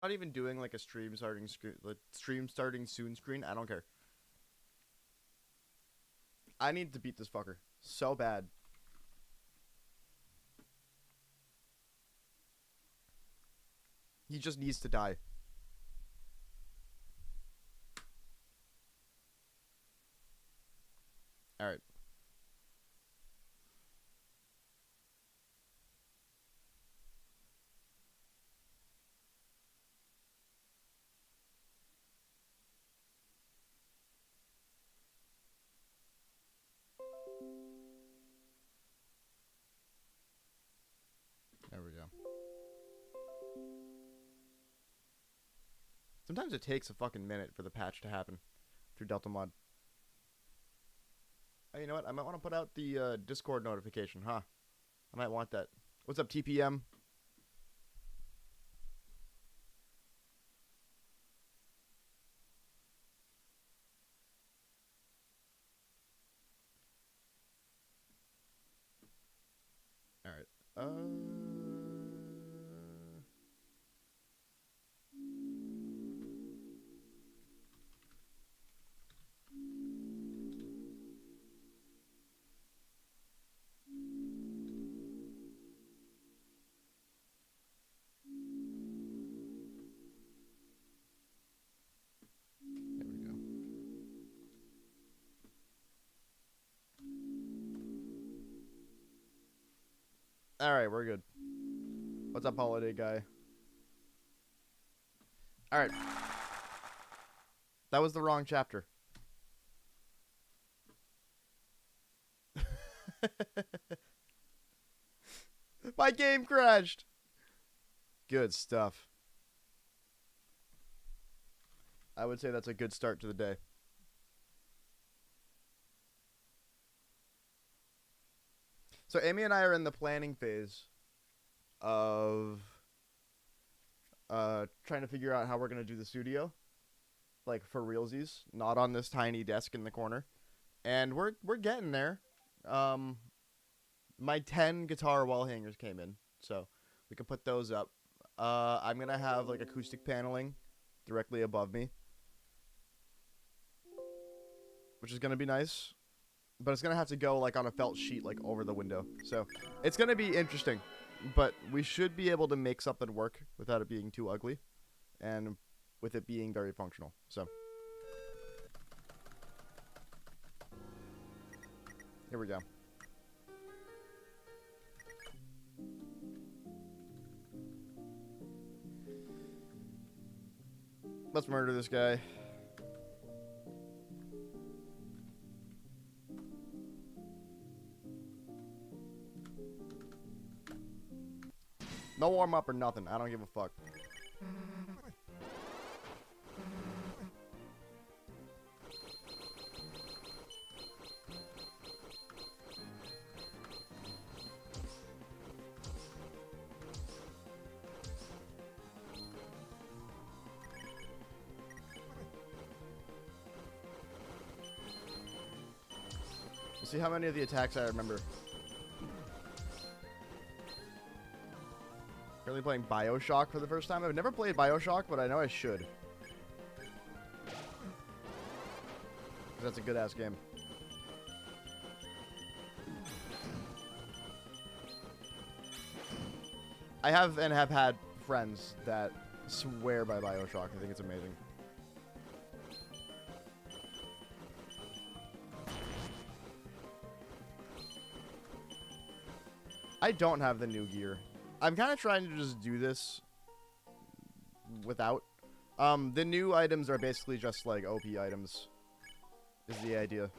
Not even doing like a stream starting screen, like stream starting soon screen. I don't care. I need to beat this fucker so bad. He just needs to die. All right. There we go. Sometimes it takes a fucking minute for the patch to happen through Delta Mod. Hey, you know what? I might want to put out the Discord notification, huh? I might want that. What's up, TPM? All right. There we go. All right, we're good. What's up, holiday guy? All right. That was the wrong chapter. My game crashed. Good stuff. I would say that's a good start to the day. So Amy and I are in the planning phase of trying to figure out how we're gonna do the studio, like for realsies, not on this tiny desk in the corner, and we're getting there. Um, my 10 guitar wall hangers came in, so we can put those up. I'm gonna have like acoustic paneling directly above me, which is gonna be nice. But it's gonna have to go like on a felt sheet like over the window. So it's gonna be interesting. But we should be able to make something work without it being too ugly. And with it being very functional. So here we go. Let's murder this guy. No warm up or nothing. I don't give a fuck. Let's see how many of the attacks I remember. Currently playing BioShock for the first time. I've never played BioShock, but I know I should. That's a good-ass game. I have had friends that swear by BioShock. I think it's amazing. I don't have the new gear. I'm kind of trying to just do this without. The new items are basically just like OP items, is the idea.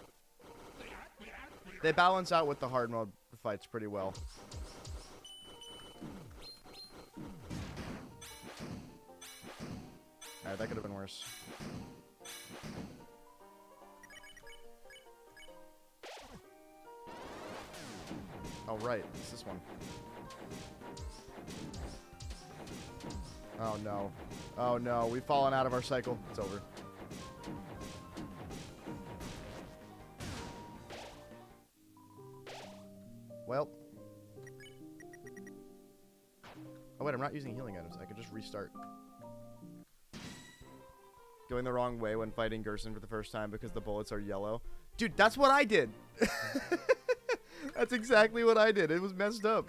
They balance out with the hard mode fights pretty well. Alright, that could have been worse. Oh, right. It's this one. Oh, no. Oh, no. We've fallen out of our cycle. It's over. Well. Oh, wait. I'm not using healing items. I could just restart. Going the wrong way when fighting Gerson for the first time because the bullets are yellow. Dude, that's what I did. That's exactly what I did. It was messed up.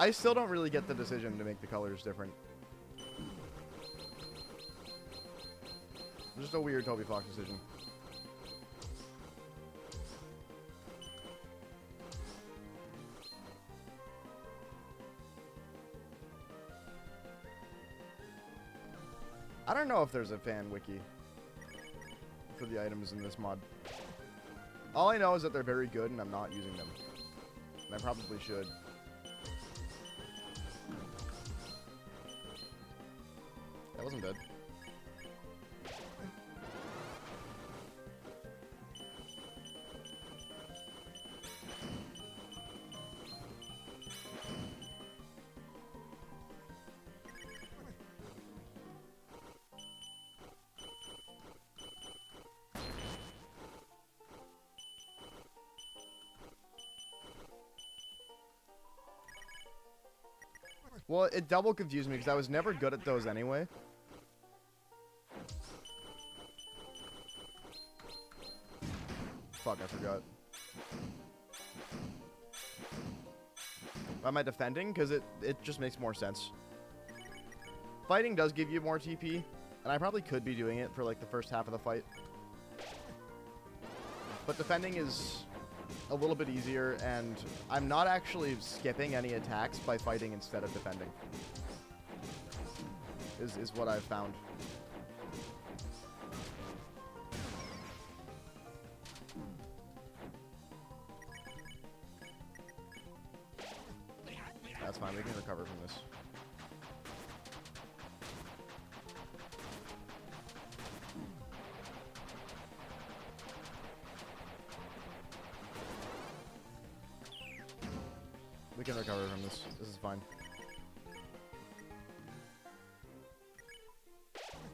I still don't really get the decision to make the colors different. Just a weird Toby Fox decision. I don't know if there's a fan wiki for the items in this mod. All I know is that they're very good and I'm not using them. And I probably should. That wasn't dead. Well, it double confused me because I was never good at those anyway. Fuck, I forgot. Why am I defending? Because it just makes more sense. Fighting does give you more TP, and I probably could be doing it for like the first half of the fight. But defending is a little bit easier, and I'm not actually skipping any attacks by fighting instead of defending. Is what I've found. That's fine, we can recover from this. We can recover from this. This is fine.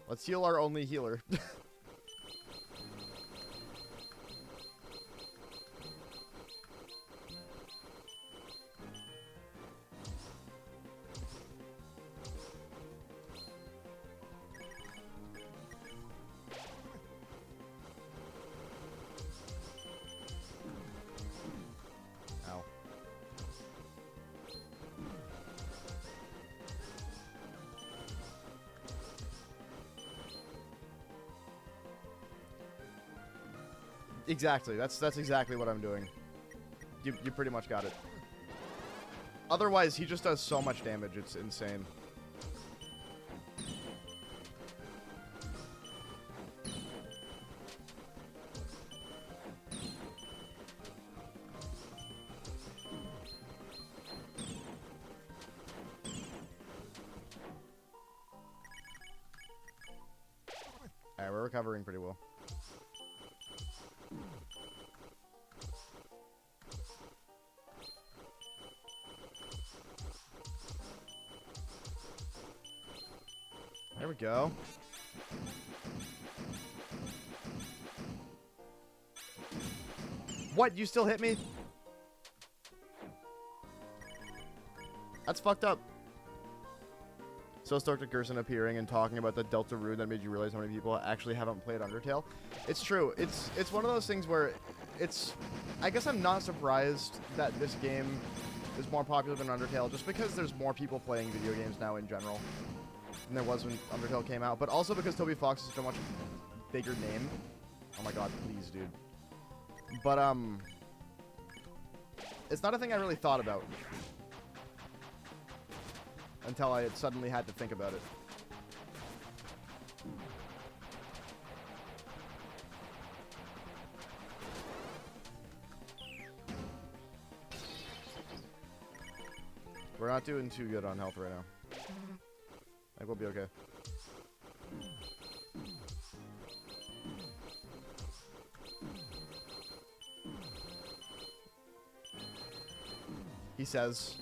Let's heal our only healer. Ow. Exactly. That's exactly what I'm doing. You pretty much got it. Otherwise, he just does so much damage. It's insane. Alright, we're recovering pretty well. There we go. What? You still hit me? That's fucked up. So stoked at Gerson appearing and talking about the Delta rune that made you realize how many people actually haven't played Undertale. It's true. It's one of those things where I guess I'm not surprised that this game is more popular than Undertale just because there's more people playing video games now in general than there was when Undertale came out, but also because Toby Fox is so much bigger name. Oh my god, please, dude. But, it's not a thing I really thought about until I suddenly had to think about it. We're not doing too good on health right now. I think we'll be okay. He says.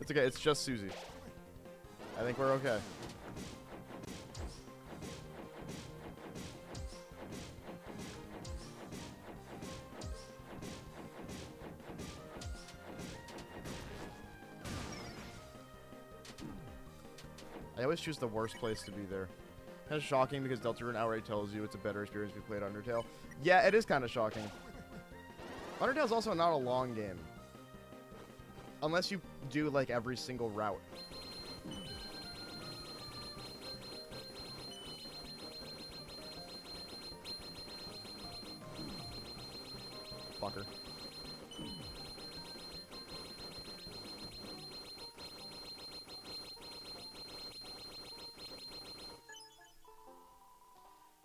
It's okay, it's just Susie. I think we're okay. I always choose the worst place to be there. Kind of shocking because Deltarune outright tells you it's a better experience if you played Undertale. Yeah, it is kind of shocking. Undertale's also not a long game. Unless you do, like, every single route. Fucker.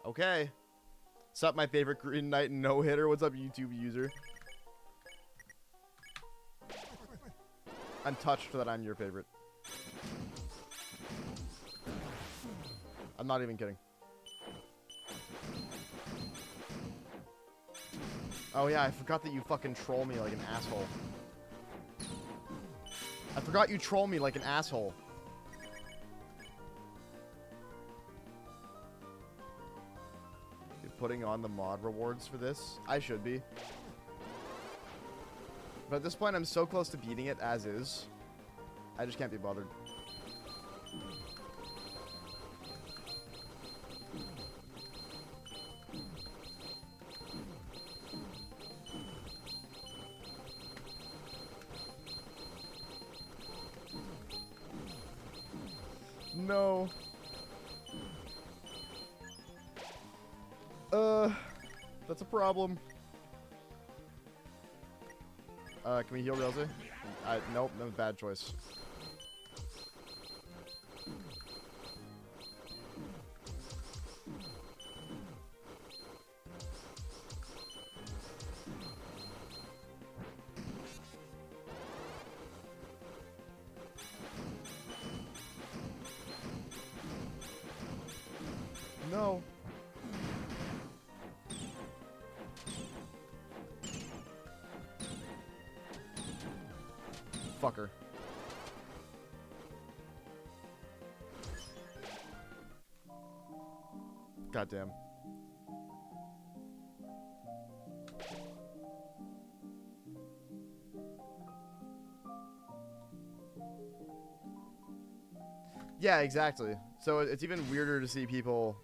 Okay. What's up, my favorite Green Knight no-hitter? What's up, YouTube user? I'm touched that I'm your favorite. I'm not even kidding. Oh yeah, I forgot that you fucking troll me like an asshole. I forgot you troll me like an asshole. You're putting on the mod rewards for this? I should be. But at this point, I'm so close to beating it as is. I just can't be bothered. No. That's a problem. Can we heal Rilze? Nope, that was a bad choice. No. Fucker. Goddamn. Yeah, exactly. So it's even weirder to see people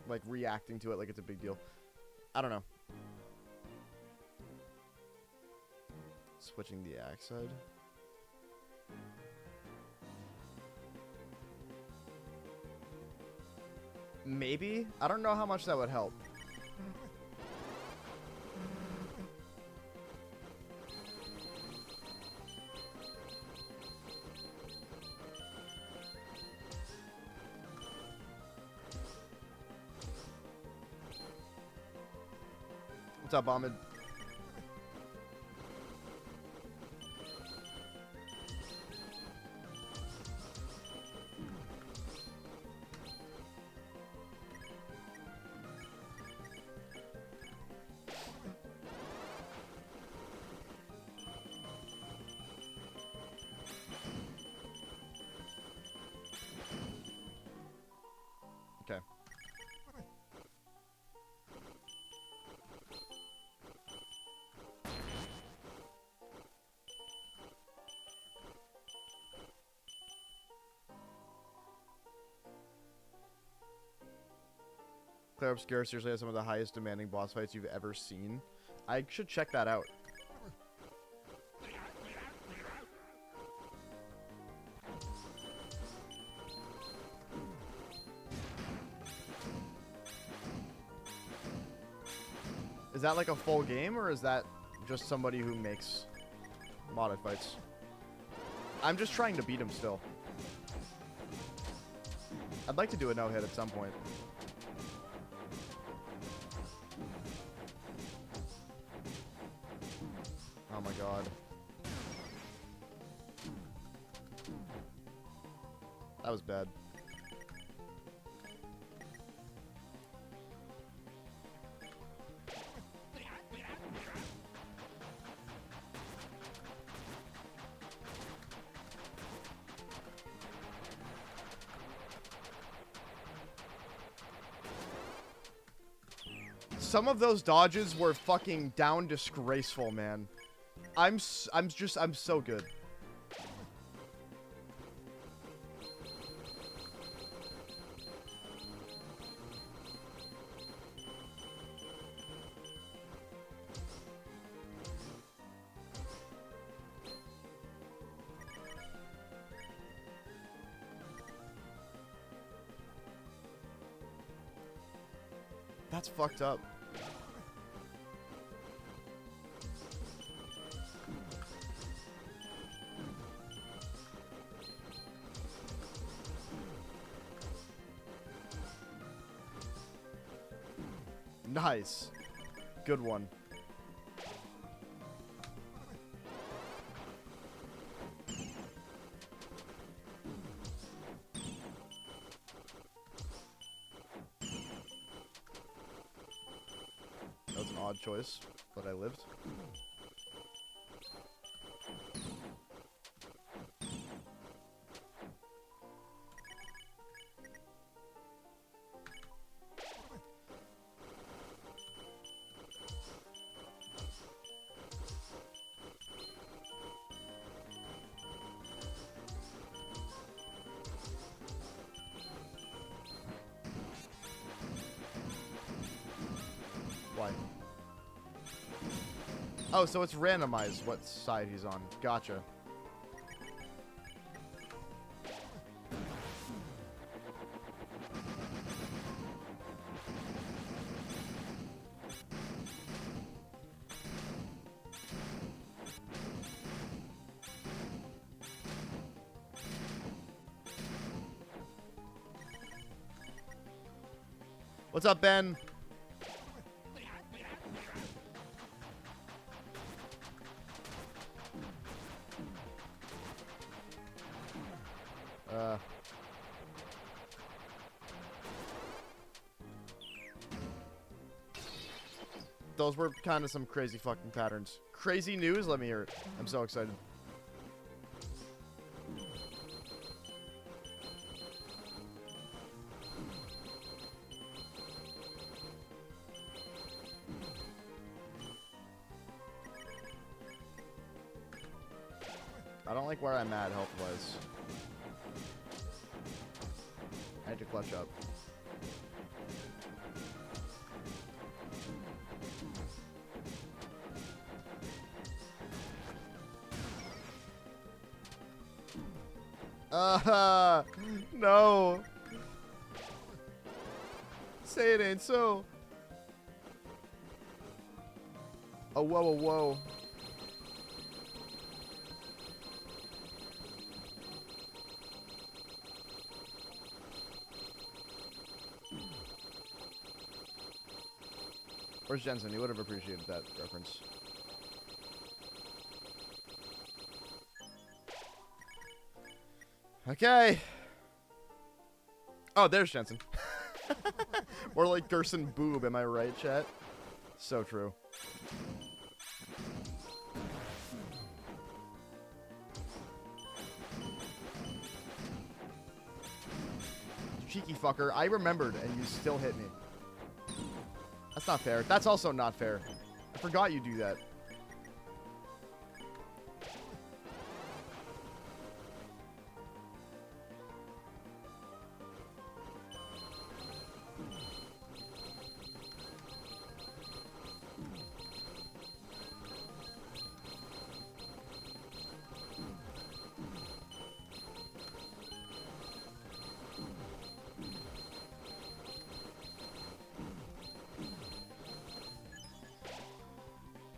like reacting to it like it's a big deal. I don't know. Switching the axe side. Maybe? I don't know how much that would help. What's up, Ahmed? Okay. Claire Obscure seriously has some of the highest demanding boss fights you've ever seen. I should check that out. Is that like a full game, or is that just somebody who makes modded fights? I'm just trying to beat him still. I'd like to do a no-hit at some point. Oh my god. That was bad. Some of those dodges were fucking down disgraceful, man. I'm so good. That's fucked up. Nice. Good one. That was an odd choice, but I lived. Why? Oh, so it's randomized what side he's on. Gotcha. What's up, Ben? Those were kind of some crazy fucking patterns. Crazy news? Let me hear it. I'm so excited. I don't like where I'm at health-wise. I had to clutch up. No. Say it ain't so. Oh, whoa, whoa, whoa. Where's Jensen? He would have appreciated that reference. Okay. Oh, there's Jensen. More like Gerson boob, am I right, chat? So true. Cheeky fucker. I remembered, and you still hit me. That's not fair. That's also not fair. I forgot you do that.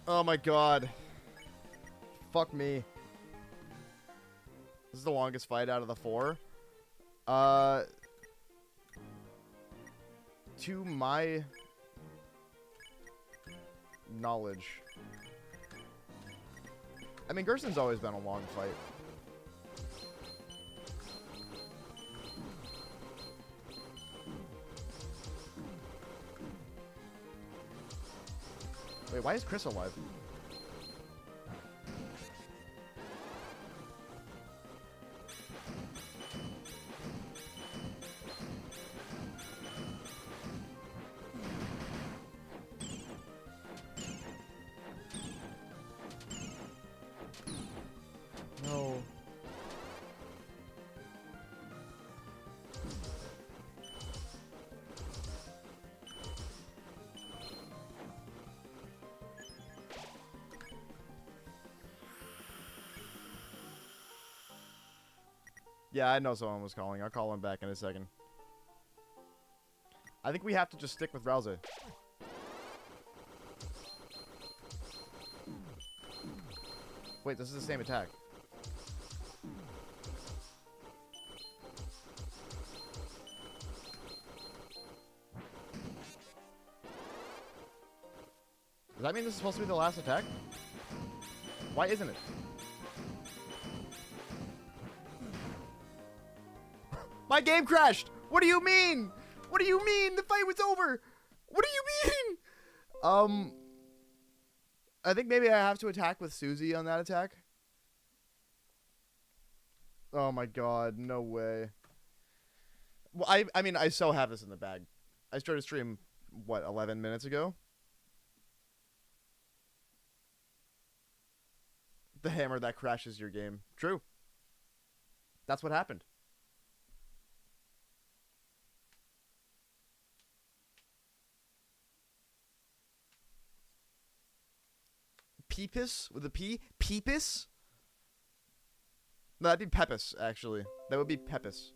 Oh my god. Fuck me. This is the longest fight out of the 4. To my knowledge. I mean, Gerson's always been a long fight. Wait, why is Chris alive? No. Yeah, I know someone was calling. I'll call him back in a second. I think we have to just stick with Rouse. Wait, this is the same attack. Does that mean this is supposed to be the last attack? Why isn't it? My game crashed! What do you mean? What do you mean? The fight was over! What do you mean? I think maybe I have to attack with Susie on that attack. Oh my god, no way. Well, I mean, I so have this in the bag. I started stream, what, 11 minutes ago? The hammer that crashes your game. True. That's what happened. Peepus with a P? Peepus? No, that'd be Pepis, actually. That would be Pepis.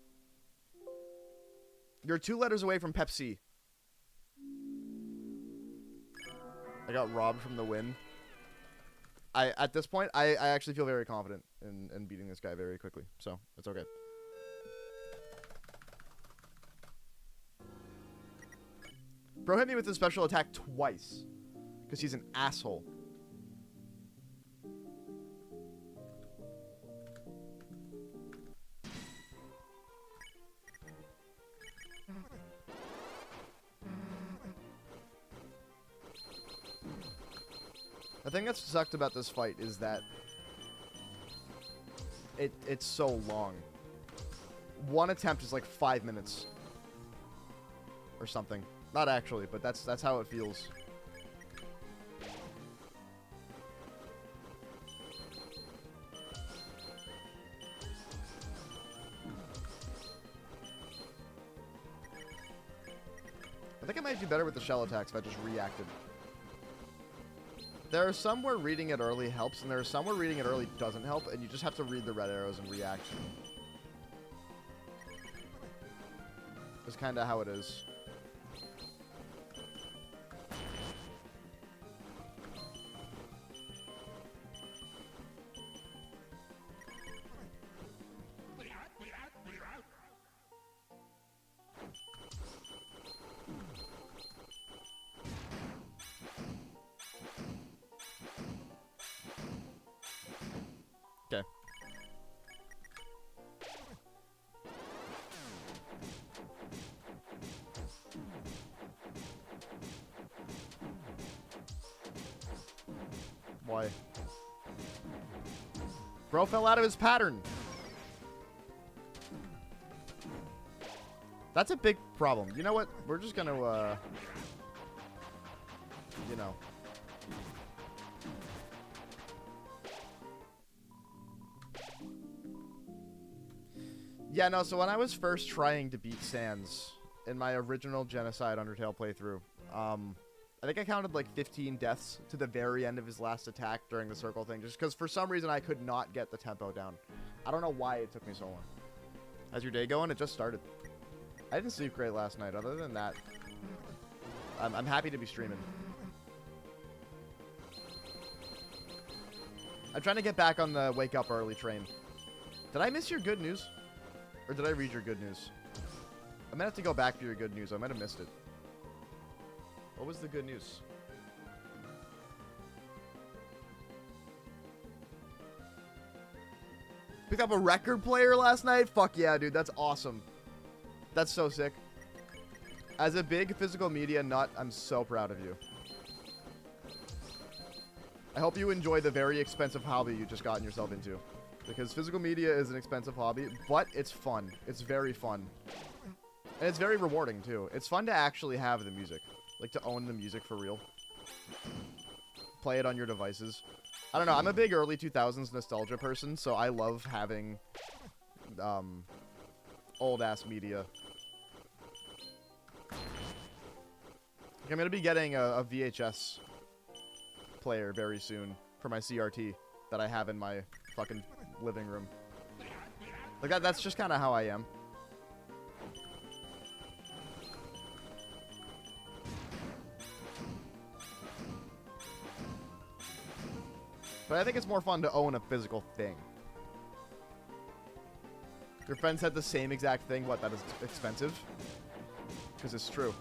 You're 2 letters away from Pepsi. I got robbed from the win. At this point, I actually feel very confident in beating this guy very quickly. So, it's okay. Bro hit me with his special attack twice. Because he's an asshole. The thing that sucked about this fight is that it's so long. One attempt is like 5 minutes or something. Not actually, but that's how it feels. I think I might do better with the shell attacks if I just reacted. There are some where reading it early helps, and there are some where reading it early doesn't help, and you just have to read the red arrows and react. That's kind of how it is. Okay. Why? Bro fell out of his pattern. That's a big problem. You know what? We're just gonna, you know. Yeah, no, so when I was first trying to beat Sans in my original Genocide Undertale playthrough, I think I counted like 15 deaths to the very end of his last attack during the circle thing, just because for some reason I could not get the tempo down. I don't know why it took me so long. How's your day going? It just started. I didn't sleep great last night. Other than that, I'm happy to be streaming. I'm trying to get back on the wake up early train. Did I miss your good news? Or did I read your good news? I might have to go back to your good news. I might have missed it. What was the good news? Picked up a record player last night? Fuck yeah, dude. That's awesome. That's so sick. As a big physical media nut, I'm so proud of you. I hope you enjoy the very expensive hobby you just gotten yourself into. Because physical media is an expensive hobby, but it's fun. It's very fun. And it's very rewarding, too. It's fun to actually have the music. Like, to own the music for real. Play it on your devices. I don't know, I'm a big early 2000s nostalgia person, so I love having, old-ass media. I'm gonna be getting a VHS player very soon for my CRT that I have in my fucking living room. Like, that's just kind of how I am. But I think it's more fun to own a physical thing. Your friends had the same exact thing. What, that is expensive? Because it's true.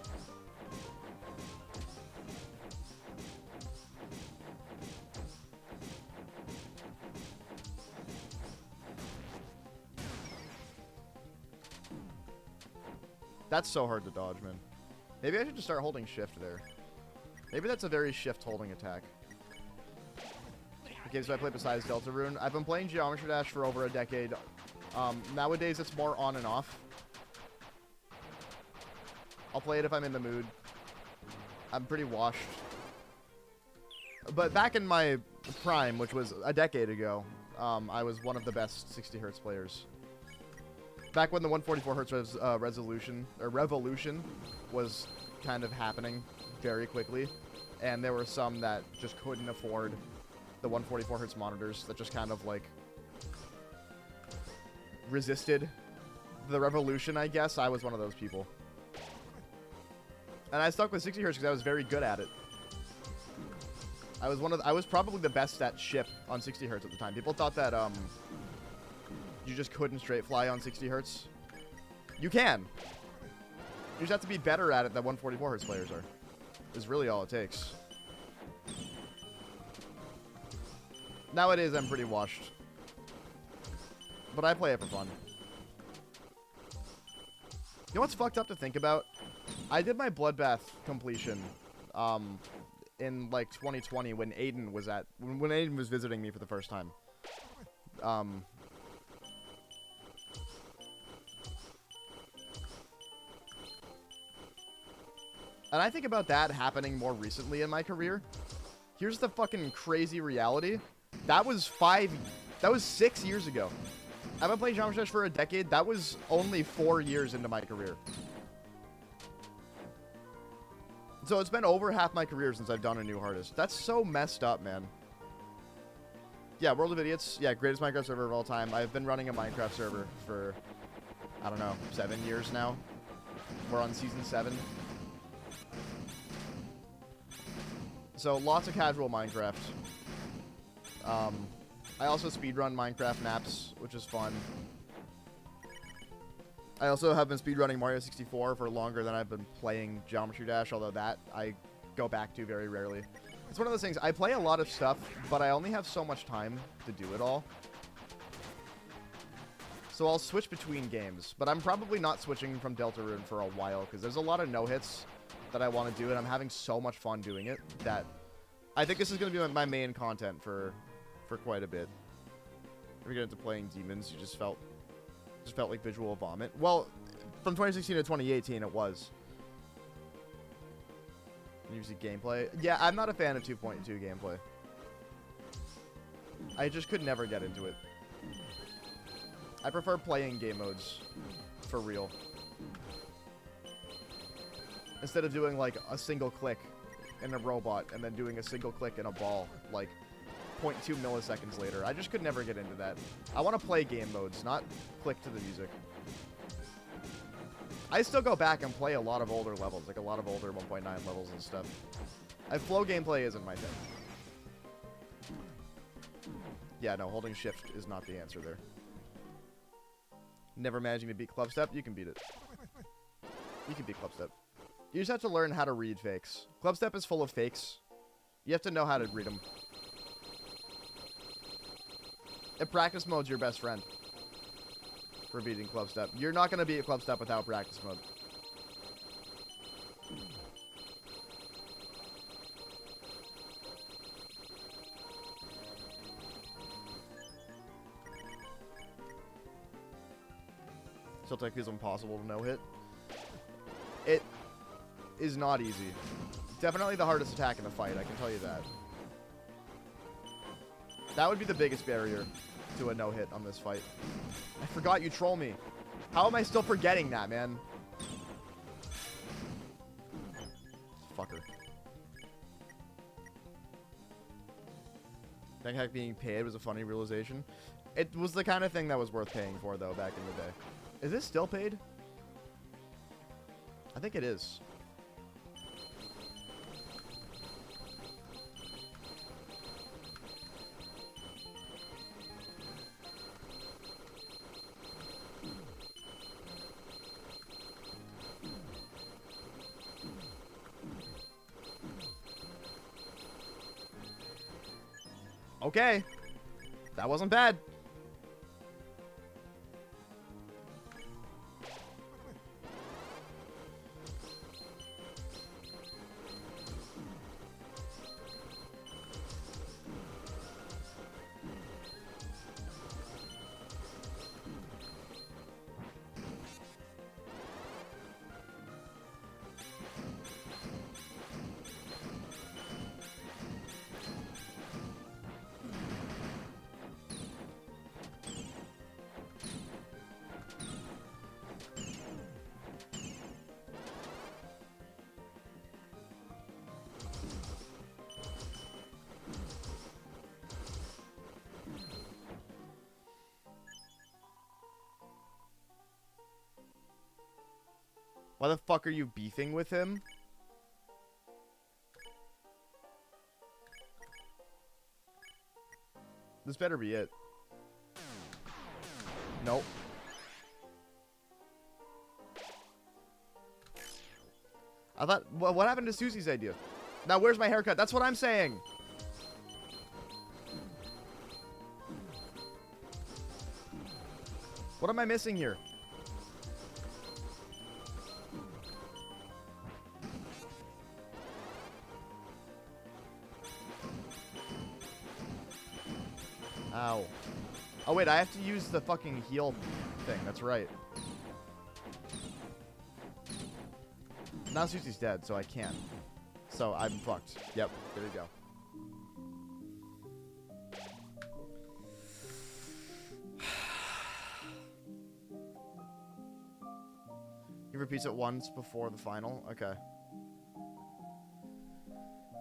That's so hard to dodge, man. Maybe I should just start holding shift there. Maybe that's a very shift holding attack. The games I play besides Deltarune. I've been playing Geometry Dash for over a decade. Nowadays it's more on and off. I'll play it if I'm in the mood. I'm pretty washed. But back in my prime, which was a decade ago, I was one of the best 60 Hz players. Back when the 144 Hz revolution was kind of happening very quickly, and there were some that just couldn't afford the 144 Hz monitors that just kind of like resisted the revolution, I guess. I was one of those people. And I stuck with 60 Hz because I was very good at it. I was probably the best at shift on 60 Hz at the time. People thought that you just couldn't straight fly on 60 Hz. You can. You just have to be better at it than 144 Hz players are. Is really all it takes. Nowadays, I'm pretty washed. But I play it for fun. You know what's fucked up to think about? I did my Bloodbath completion in like 2020 when Aiden was when Aiden was visiting me for the first time. And I think about that happening more recently in my career. Here's the fucking crazy reality. That was 6 years ago. I've been playing Geometry Dash for a decade. That was only 4 years into my career. So it's been over half my career since I've done a new hardest. That's so messed up, man. Yeah, World of Idiots. Yeah, greatest Minecraft server of all time. I've been running a Minecraft server for, I don't know, 7 years now. We're on season 7. So lots of casual Minecraft. I also speedrun Minecraft maps, which is fun. I also have been speedrunning Mario 64 for longer than I've been playing Geometry Dash, although that I go back to very rarely. It's one of those things, I play a lot of stuff, but I only have so much time to do it all. So I'll switch between games, but I'm probably not switching from Deltarune for a while, because there's a lot of no-hits that I want to do, and I'm having so much fun doing it, that I think this is going to be my main content for quite a bit. If we get into playing demons, you just felt like visual vomit. Well, from 2016 to 2018, it was. Usually gameplay. Yeah, I'm not a fan of 2.2 gameplay. I just could never get into it. I prefer playing game modes for real. Instead of doing like a single click in a robot and then doing a single click in a ball like 0.2 milliseconds later. I just could never get into that. I want to play game modes, not click to the music. I still go back and play a lot of older levels, like a lot of older 1.9 levels and stuff. Flow gameplay isn't my thing. Yeah, no, holding shift is not the answer there. Never managing to beat Clubstep, you can beat it. You can beat Clubstep. You just have to learn how to read fakes. Clubstep is full of fakes. You have to know how to read them. And practice mode's your best friend for beating Clubstep. You're not going to beat Clubstep without practice mode. Tiltec is impossible to no-hit. It is not easy. Definitely the hardest attack in the fight, I can tell you that. That would be the biggest barrier to a no-hit on this fight. I forgot you troll me. How am I still forgetting that, man? Fucker. Think heck being paid was a funny realization. It was the kind of thing that was worth paying for, though, back in the day. Is this still paid? I think it is. Okay. That wasn't bad. Why the fuck are you beefing with him? This better be it. Nope. I thought, what happened to Susie's idea? Now where's my haircut? That's what I'm saying. What am I missing here? Ow. Oh wait, I have to use the fucking heal thing. That's right. Now Susie's dead, so I can't. So I'm fucked. Yep, there we go. He repeats it once before the final? Okay.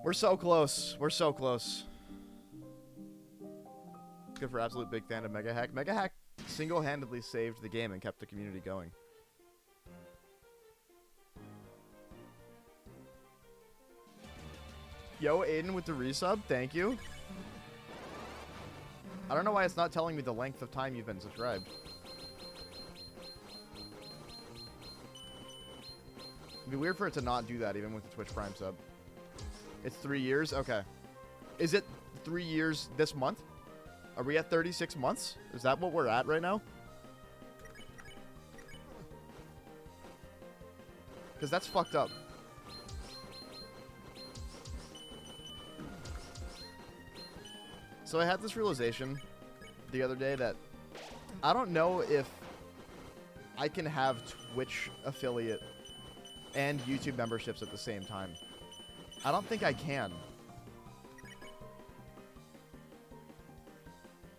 We're so close. We're so close. Good for absolute big fan of Mega Hack. Mega Hack single-handedly saved the game and kept the community going. Yo, Aiden with the resub. Thank you. I don't know why it's not telling me the length of time you've been subscribed. It'd be weird for it to not do that even with the Twitch Prime sub. It's 3 years? Okay. Is it 3 years this month? Are we at 36 months? Is that what we're at right now? Because that's fucked up. So I had this realization the other day that I don't know if I can have Twitch affiliate and YouTube memberships at the same time. I don't think I can.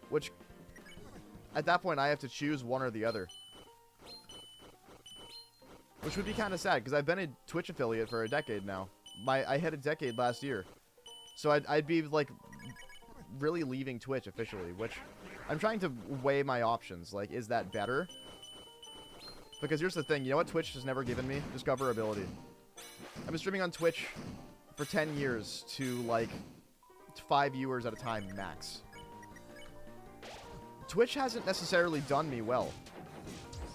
Which, at that point, I have to choose one or the other. Which would be kind of sad, because I've been a Twitch affiliate for a decade now. I hit a decade last year. So I'd be, like, really leaving Twitch officially, which I'm trying to weigh my options. Like, is that better? Because here's the thing, you know what Twitch has never given me? Discoverability. I've been streaming on Twitch for 10 years to, like, 5 viewers at a time max. Twitch hasn't necessarily done me well.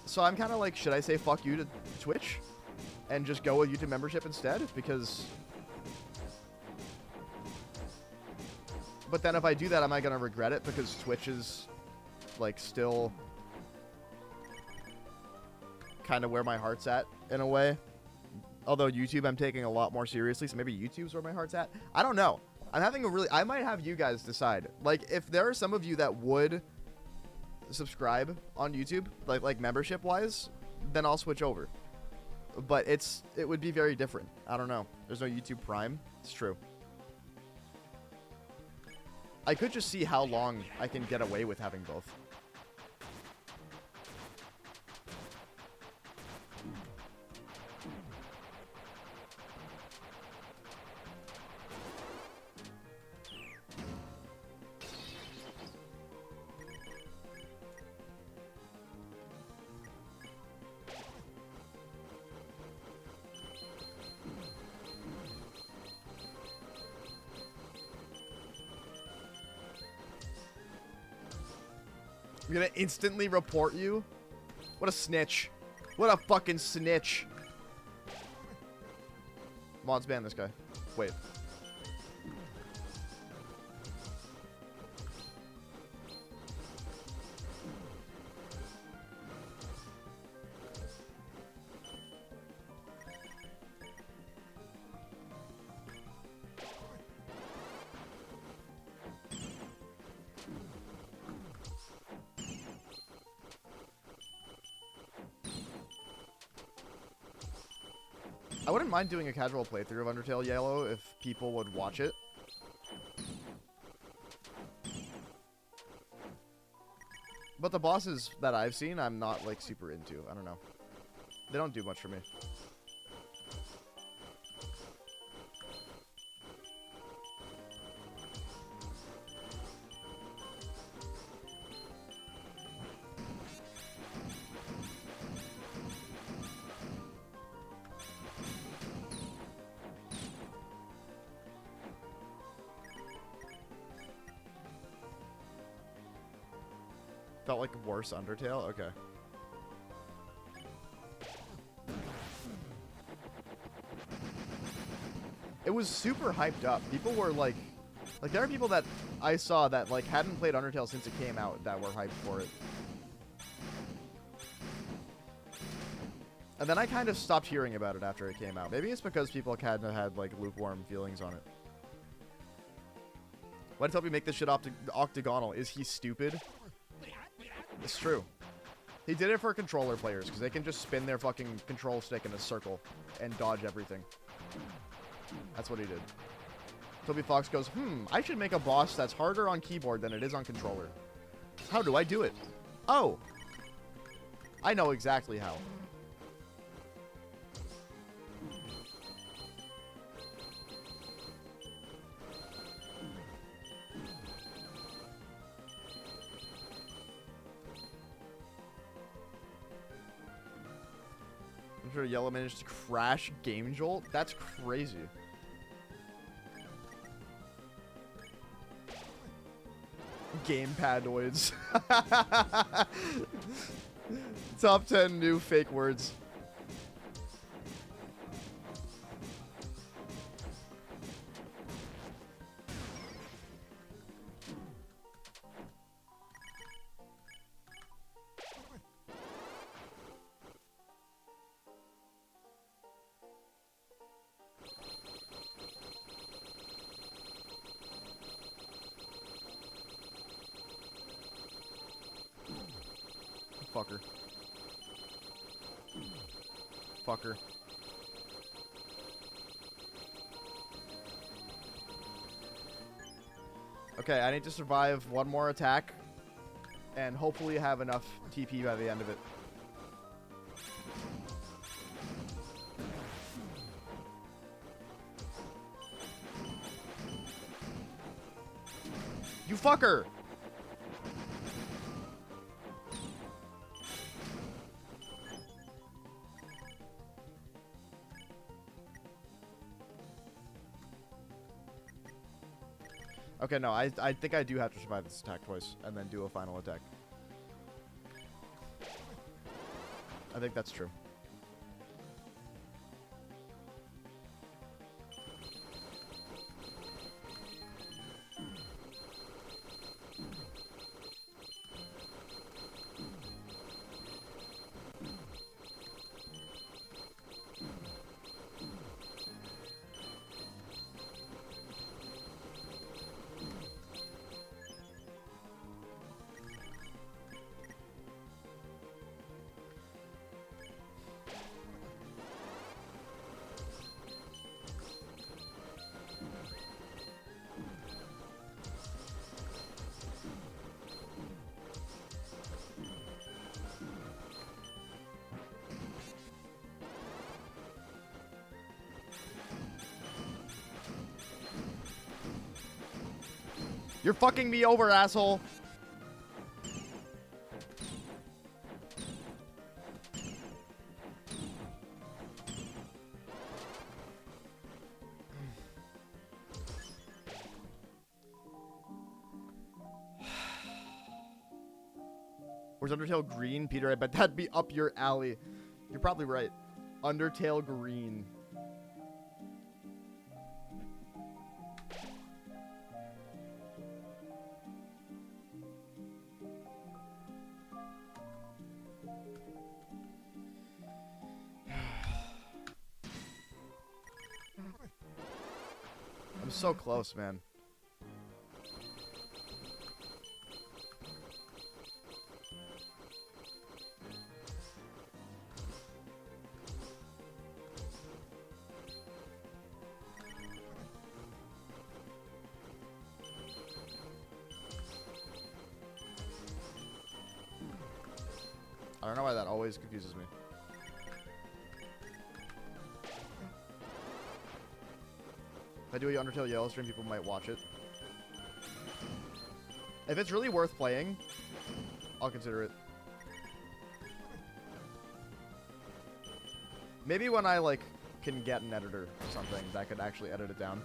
So I'm kind of like, should I say fuck you to Twitch? And just go with YouTube membership instead? Because... But then if I do that, am I going to regret it? Because Twitch is, like, still kind of where my heart's at, in a way. Although YouTube I'm taking a lot more seriously, so maybe YouTube's where my heart's at. I don't know. I'm having a really... I might have you guys decide. Like, if there are some of you that would subscribe on YouTube, like membership-wise, then I'll switch over. But it would be very different. I don't know. There's no YouTube Prime. It's true. I could just see how long I can get away with having both. I'm gonna instantly report you? What a snitch. What a fucking snitch. Mods ban this guy. Wait. I wouldn't mind doing a casual playthrough of Undertale Yellow if people would watch it. But the bosses that I've seen, I'm not, like, super into. I don't know. They don't do much for me. Felt like worse Undertale? Okay. It was super hyped up. People were like there are people that I saw that like hadn't played Undertale since it came out that were hyped for it. And then I kind of stopped hearing about it after it came out. Maybe it's because people kind of had like lukewarm feelings on it. Why did Toby make this shit octagonal? Is he stupid? It's true. He did it for controller players, because they can just spin their fucking control stick in a circle and dodge everything. That's what he did. Toby Fox goes, I should make a boss that's harder on keyboard than it is on controller. How do I do it? Oh! I know exactly how. I'm sure Yellow managed to crash Game Jolt? That's crazy. Gamepadoids. Top 10 new fake words. Fucker. Fucker. Okay, I need to survive one more attack and hopefully have enough TP by the end of it. You fucker! Okay, no, I think I do have to survive this attack twice and then do a final attack. I think that's true. You're fucking me over, asshole. Where's Undertale Green, Peter? I bet that'd be up your alley. You're probably right. Undertale Green. I'm so close, man. I don't know why that always confuses me. If I do a Undertale Yellow stream, people might watch it. If it's really worth playing, I'll consider it. Maybe when I, like, can get an editor or something that could actually edit it down.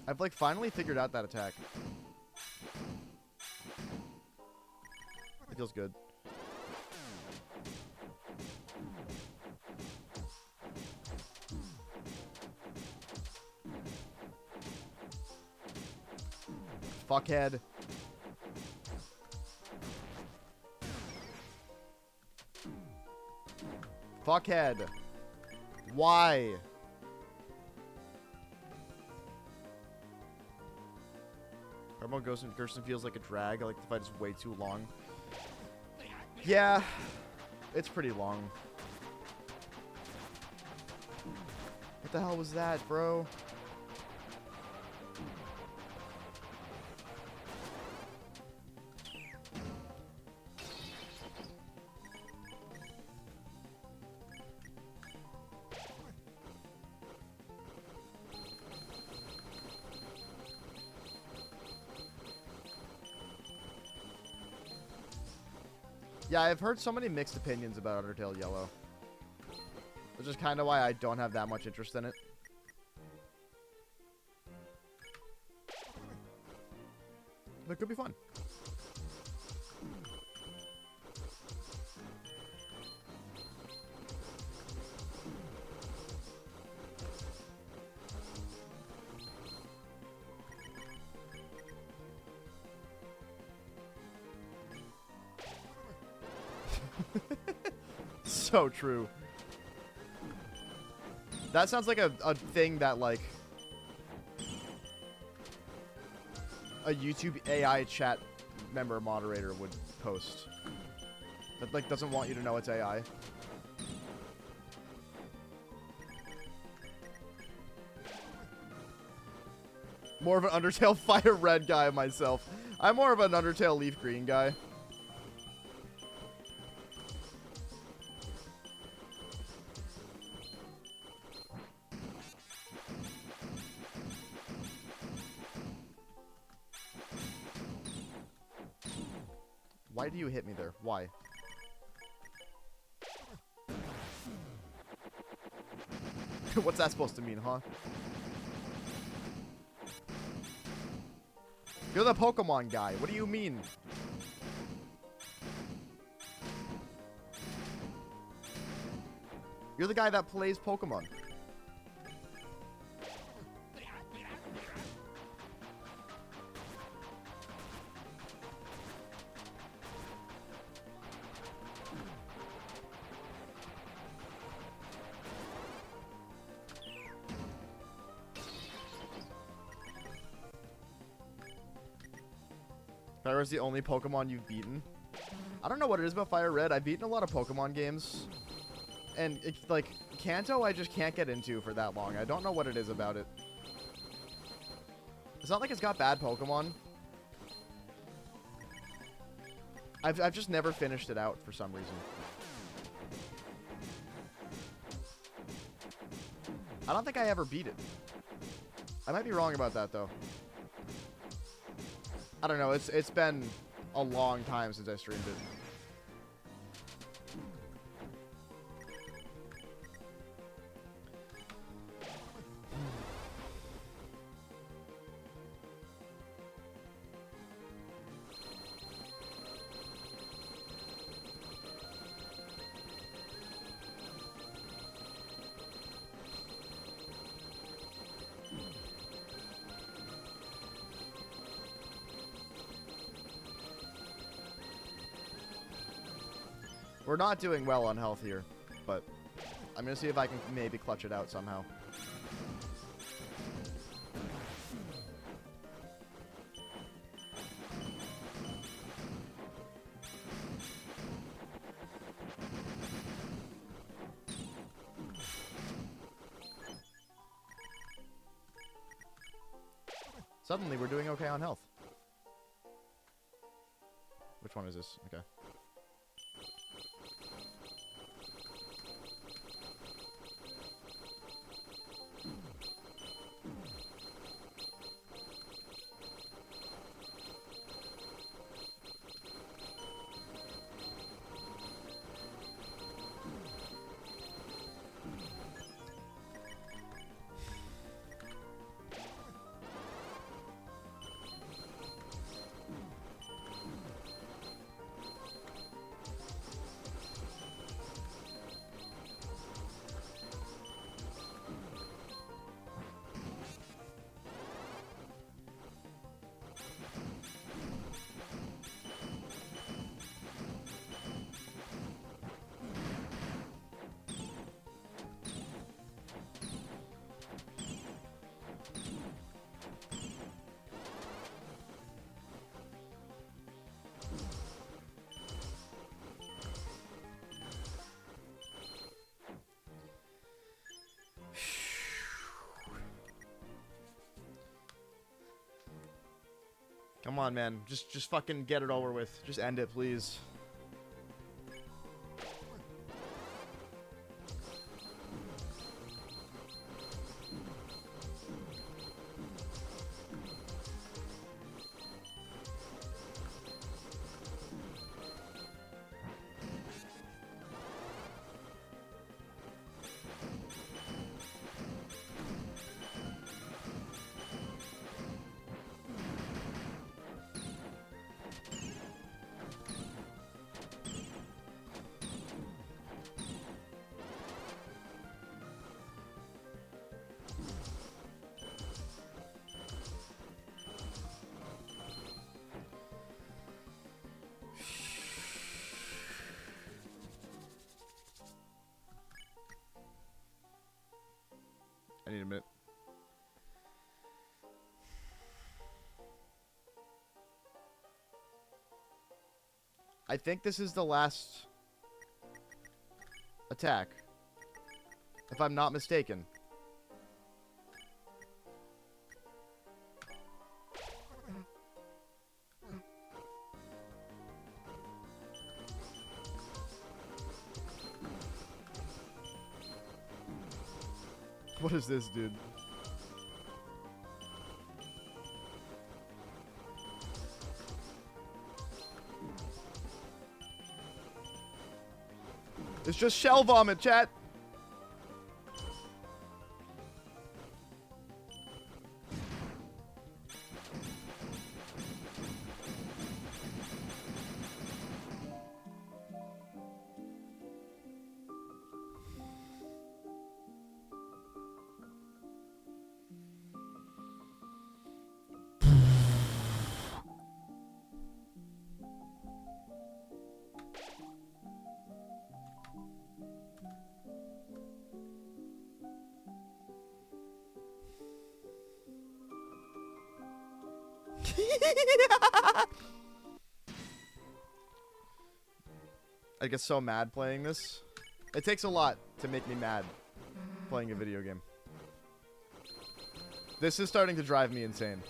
I've, like, finally figured out that attack. It feels good. Fuckhead. Fuckhead. Why? Promo Gerson feels like a drag. I like the fight is way too long. Yeah, it's pretty long. What the hell was that, bro? Yeah, I've heard so many mixed opinions about Undertale Yellow. Which is kind of why I don't have that much interest in it. But it could be fun. So true. That sounds like a thing that, like, a YouTube AI chat member moderator would post. That, like, doesn't want you to know it's AI. More of an Undertale Fire Red guy myself. I'm more of an Undertale Leaf Green guy. Why do you hit me there? Why? What's that supposed to mean, huh? You're the Pokemon guy. What do you mean? You're the guy that plays Pokemon. Fire is the only Pokemon you've beaten. I don't know what it is about Fire Red. I've beaten a lot of Pokemon games. And, it's like, Kanto I just can't get into for that long. I don't know what it is about it. It's not like it's got bad Pokemon. I've just never finished it out for some reason. I don't think I ever beat it. I might be wrong about that, though. I don't know. It's been a long time since I streamed it. We're not doing well on health here, but I'm going to see if I can maybe clutch it out somehow. Suddenly, we're doing okay on health. Which one is this? Okay. Come on, man. Just fucking get it over with. Just end it, please. I need a minute. I think this is the last attack, if I'm not mistaken. What is this, dude? It's just shell vomit, chat. I get so mad playing this. It takes a lot to make me mad playing a video game. This is starting to drive me insane.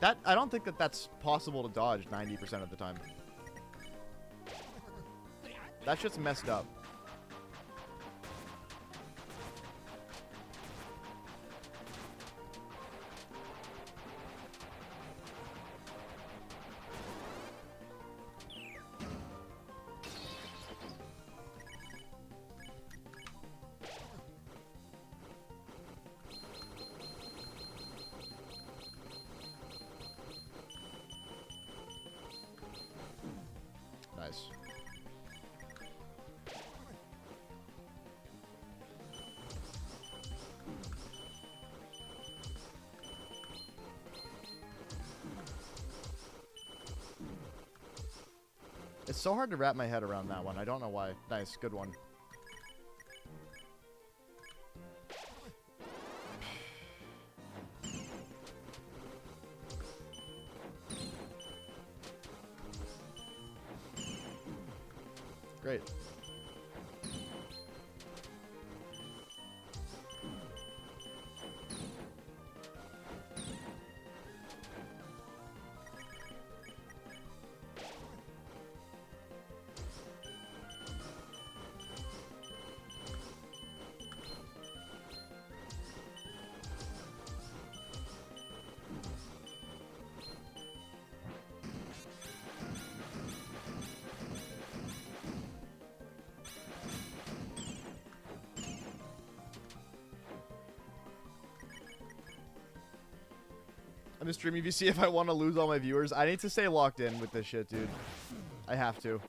That I don't think that that's possible to dodge 90% of the time. That shit's messed up. Nice. It's so hard to wrap my head around that one. I don't know why. Nice, good one. Great. I'm just streaming VC if I want to lose all my viewers. I need to stay locked in with this shit, dude. I have to.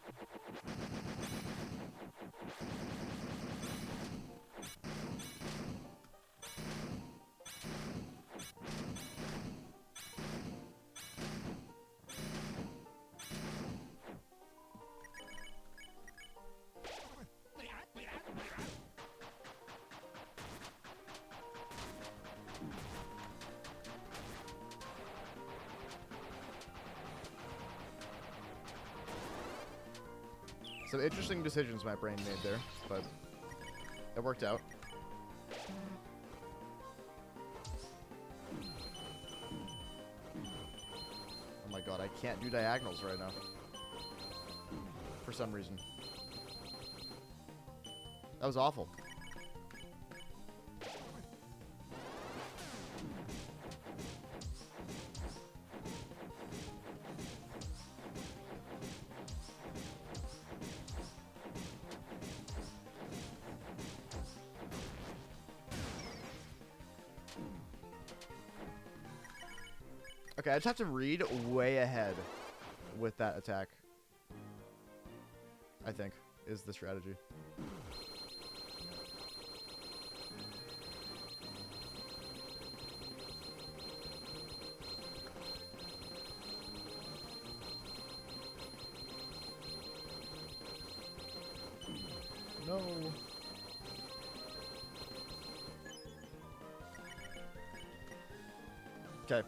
Some interesting decisions my brain made there, but it worked out. Oh my god, I can't do diagonals right now. For some reason. That was awful. Okay, I just have to read way ahead with that attack. I think, is the strategy. No. Okay.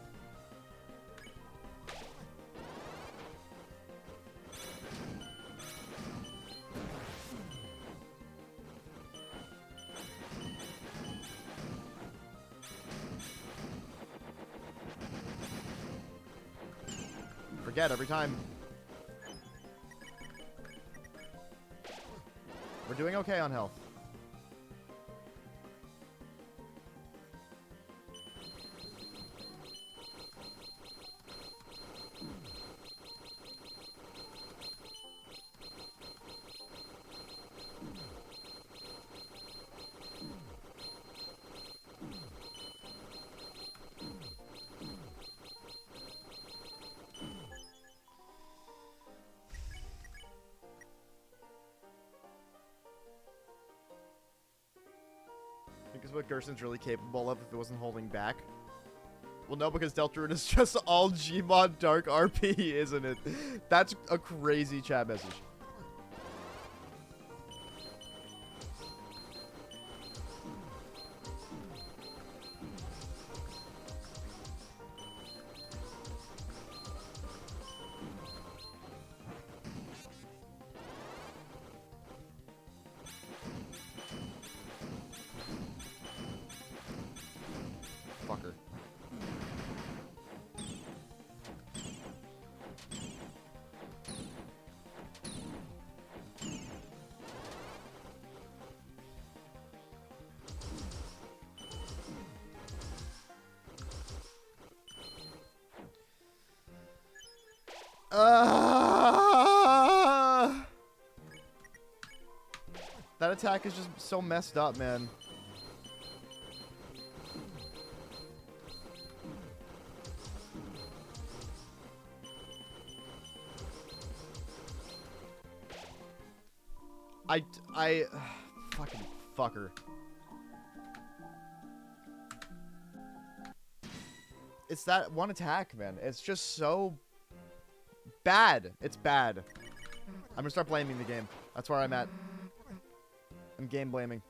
Forget every time. We're doing okay on health. I think it's what Gerson's really capable of if it wasn't holding back. Well, no, because Deltarune is just all Gmod Dark RP, isn't it? That's a crazy chat message. Fucker. That attack is just so messed up, man. Fucking fucker. It's that one attack, man. It's just so bad. It's bad. I'm gonna start blaming the game. That's where I'm at. I'm game blaming.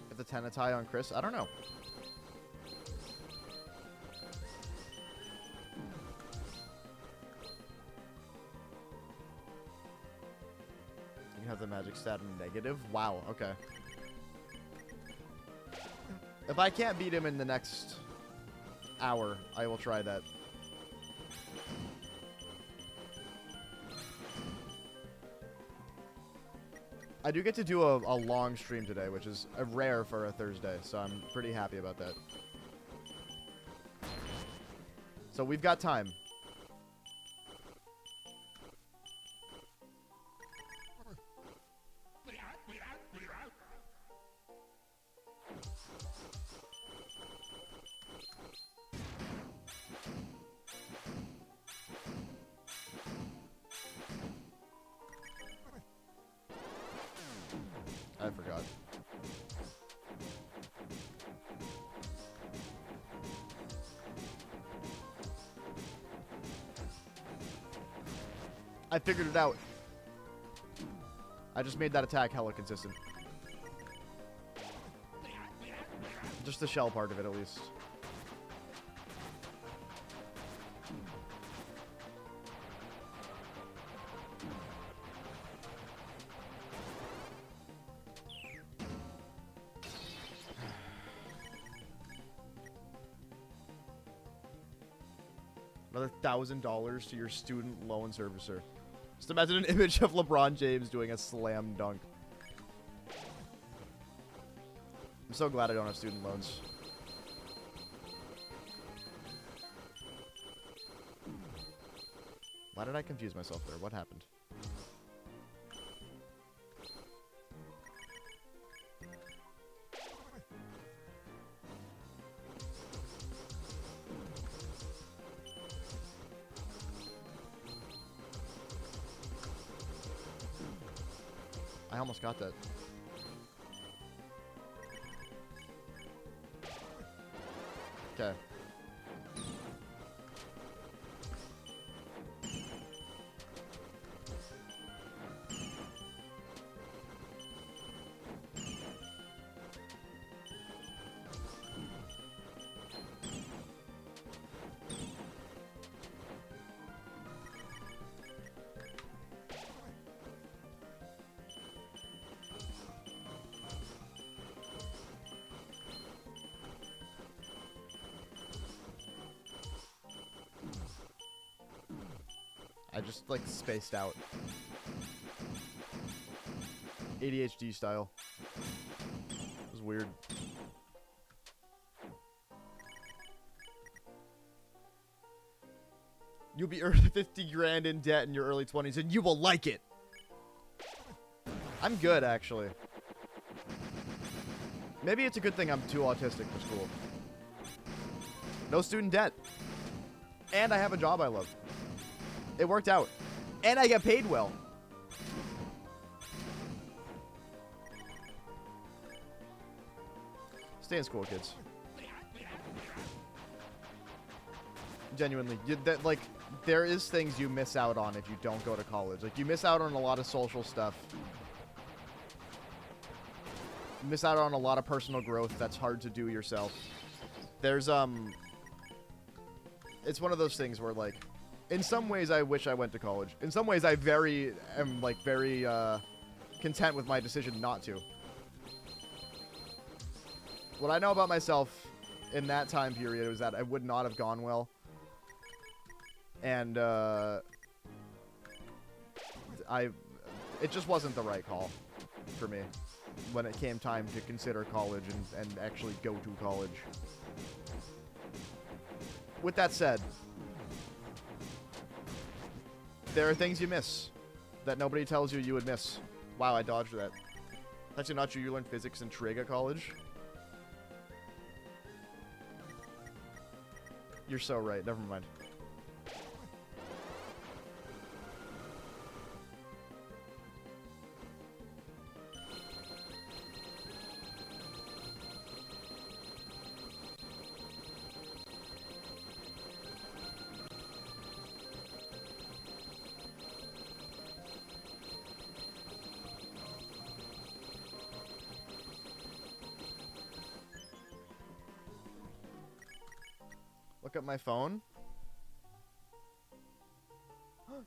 If the 10 tie on Chris, I don't know. You have the magic stat in negative? Wow, okay. If I can't beat him in the next hour, I will try that. I do get to do a long stream today, which is rare for a Thursday, so I'm pretty happy about that. So we've got time. I forgot. I figured it out. I just made that attack hella consistent. Just the shell part of it, at least. Another $1,000 to your student loan servicer. Just imagine an image of LeBron James doing a slam dunk. I'm so glad I don't have student loans. Why did I confuse myself there? What happened? I almost got that. Okay. I just, like, spaced out. ADHD style. It was weird. You'll be earning 50 grand in debt in your early 20s, and you will like it! I'm good, actually. Maybe it's a good thing I'm too autistic for school. No student debt. And I have a job I love. It worked out. And I get paid well. Stay in school, kids. Genuinely. Like, there is things you miss out on if you don't go to college. Like, you miss out on a lot of social stuff. You miss out on a lot of personal growth that's hard to do yourself. There's, it's one of those things where, like, in some ways, I wish I went to college. In some ways, I am very content with my decision not to. What I know about myself in that time period was that I would not have gone well. And, it just wasn't the right call for me. when it came time to consider college and actually go to college. With that said, there are things you miss that nobody tells you you would miss. Wow, I dodged that. That's actually not true. You learned physics in trig at college. You're so right. Never mind. Look at my phone.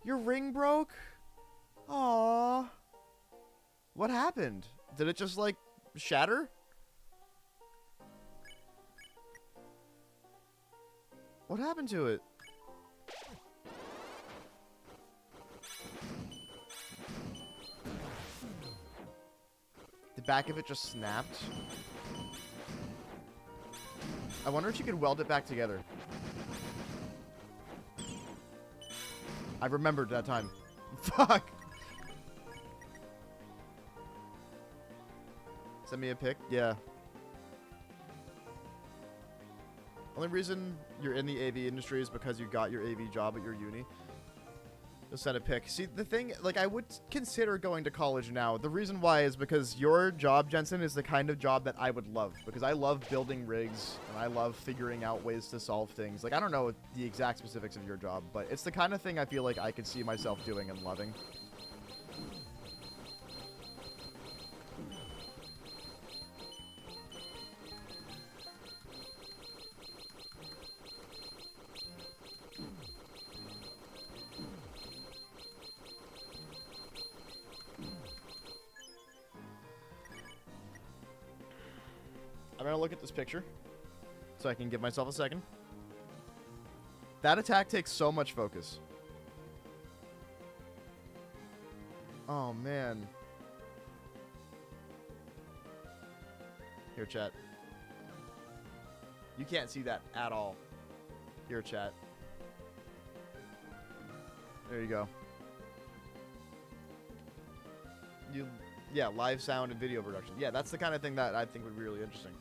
Your ring broke? Aww. What happened? Did it just, like, shatter? What happened to it? The back of it just snapped. I wonder if you could weld it back together. I remembered that time. Fuck! Send me a pic? Yeah. Only reason you're in the AV industry is because you got your AV job at your uni. Just send a pic. See, the thing, like, I would consider going to college now. The reason why is because your job, Jensen, is the kind of job that I would love. Because I love building rigs, and I love figuring out ways to solve things. Like, I don't know the exact specifics of your job, but it's the kind of thing I feel like I could see myself doing and loving. I'm gonna look at this picture so I can give myself a second. That attack takes so much focus. Oh, man. Here, chat. You can't see that at all. Here, chat. There you go. Yeah, live sound and video production. Yeah, that's the kind of thing that I think would be really interesting.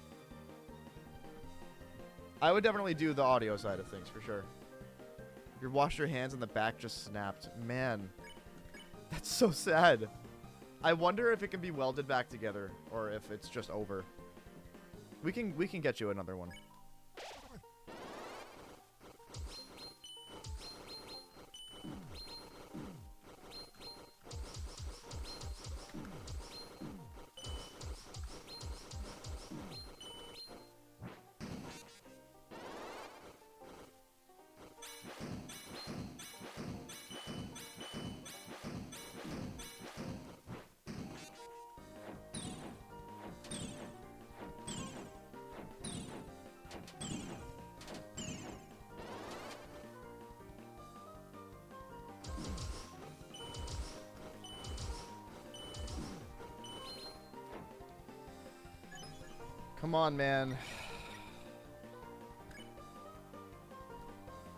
I would definitely do the audio side of things, for sure. You washed your hands and the back just snapped. Man, that's so sad. I wonder if it can be welded back together, or if it's just over. We can get you another one. Come on, man.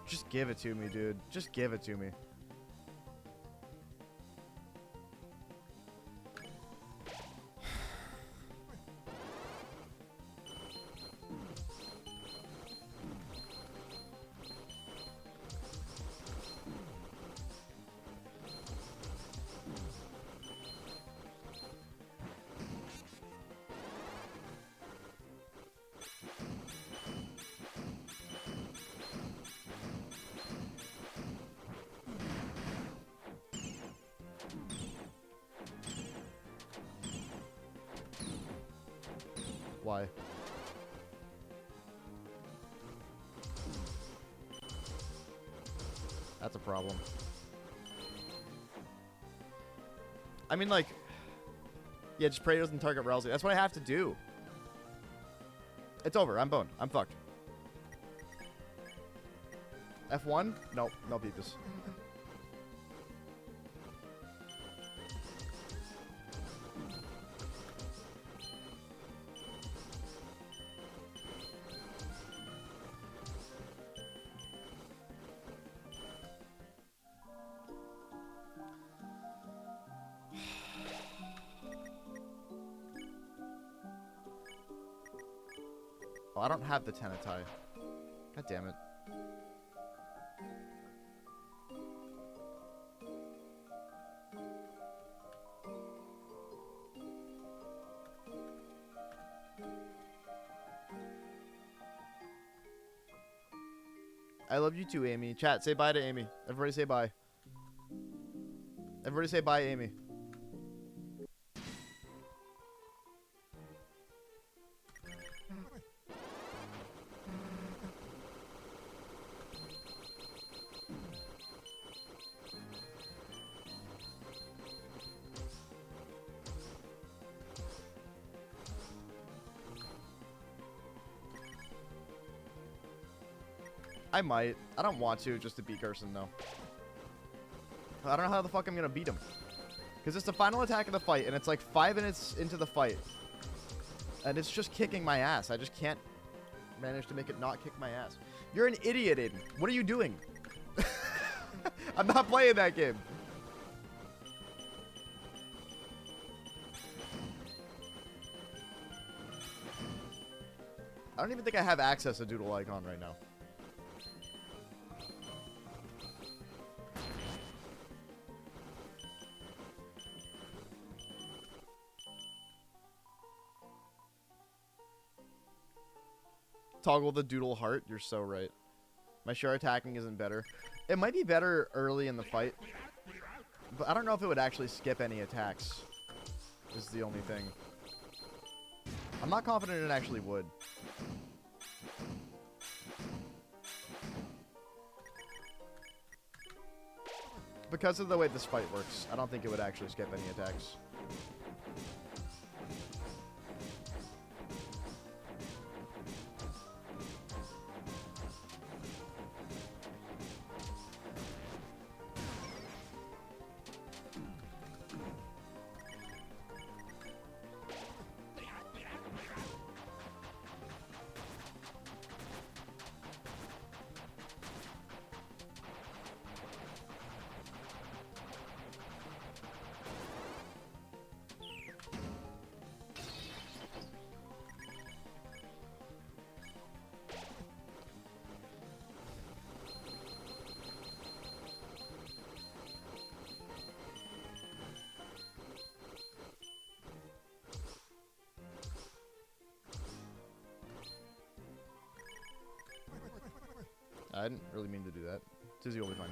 Just give it to me, dude. Just give it to me. Why? That's a problem. I mean, like... Yeah, just pray it doesn't target Rousey. That's what I have to do. It's over. I'm boned. I'm fucked. F1? Nope. No beepus. Oh, I don't have the Tenetai. God damn it. I love you too, Amy. Chat, say bye to Amy. Everybody say bye. Everybody say bye, Amy. I might. I don't want to, just to beat Gerson, though. I don't know how the fuck I'm gonna beat him. Because it's the final attack of the fight, and it's like 5 minutes into the fight. And it's just kicking my ass. I just can't manage to make it not kick my ass. You're an idiot, Aiden. What are you doing? I'm not playing that game. I don't even think I have access to Doodle Icon right now. Toggle the Doodle Heart. You're so right. My sure attacking isn't better. It might be better early in the fight. But I don't know if it would actually skip any attacks. Is the only thing. I'm not confident it actually would. Because of the way this fight works, I don't think it would actually skip any attacks. I didn't really mean to do that. Tizzy will be fine.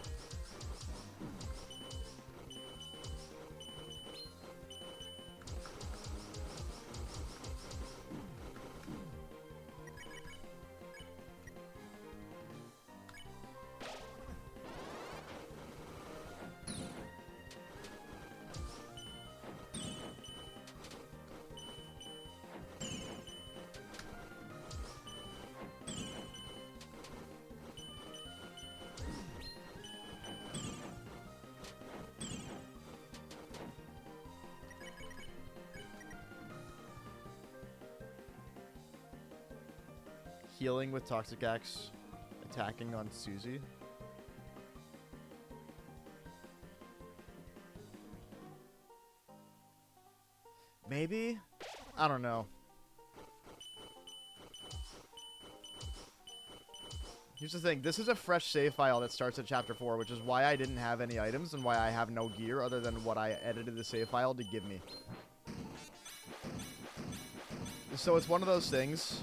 Healing with Toxic Axe, attacking on Susie. Maybe? I don't know. Here's the thing. This is a fresh save file that starts at Chapter 4, which is why I didn't have any items and why I have no gear other than what I edited the save file to give me. So it's one of those things.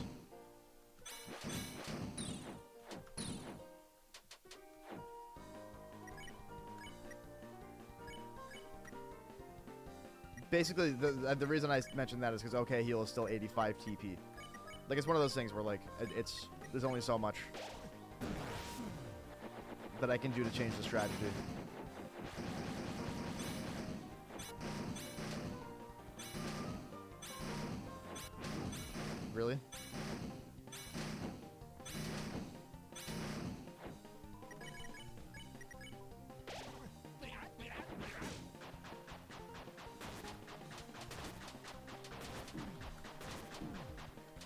Basically, the reason I mentioned that is because OK Heal is still 85 TP. Like, it's one of those things where, like, there's only so much that I can do to change the strategy. Really?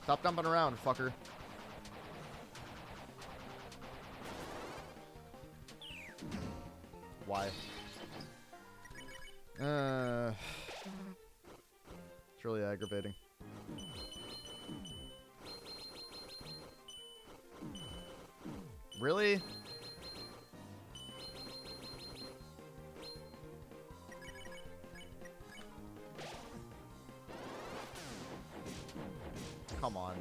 Stop dumping around, fucker. Why? It's really aggravating. Really? Come on.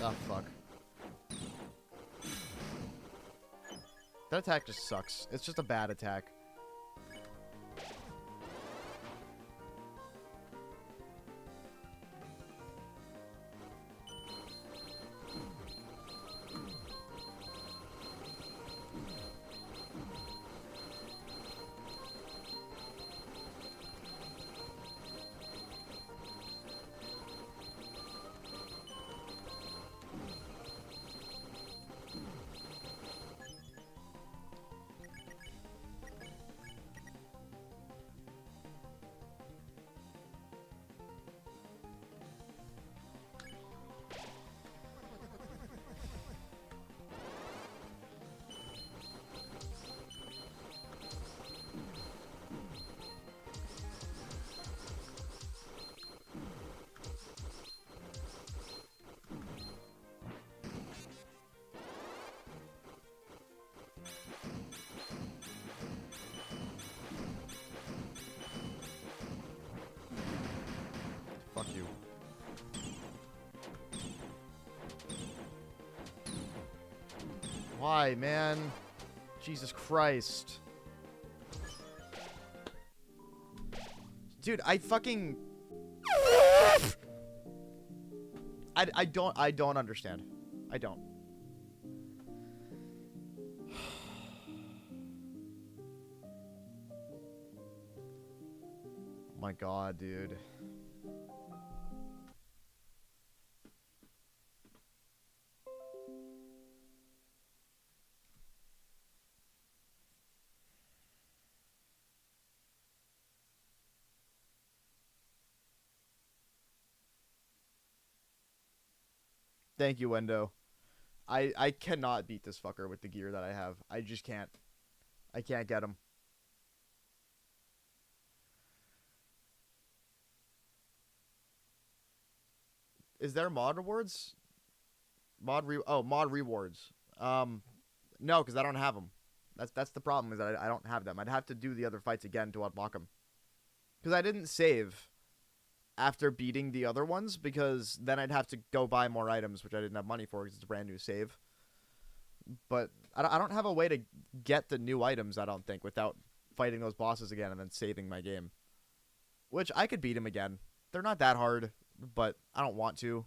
Oh, fuck. That attack just sucks. It's just a bad attack. Fuck you. Why, man? Jesus Christ. Dude, I fucking... I don't understand. I don't. My God, dude. Thank you, Wendo. I cannot beat this fucker with the gear that I have. I just can't. I can't get him. Is there mod rewards? Mod rewards. No, because I don't have them. That's the problem, is that I don't have them. I'd have to do the other fights again to unlock them. Because I didn't save after beating the other ones, because then I'd have to go buy more items, which I didn't have money for because it's a brand new save. But I don't have a way to get the new items, I don't think, without fighting those bosses again and then saving my game. Which, I could beat them again. They're not that hard, but I don't want to.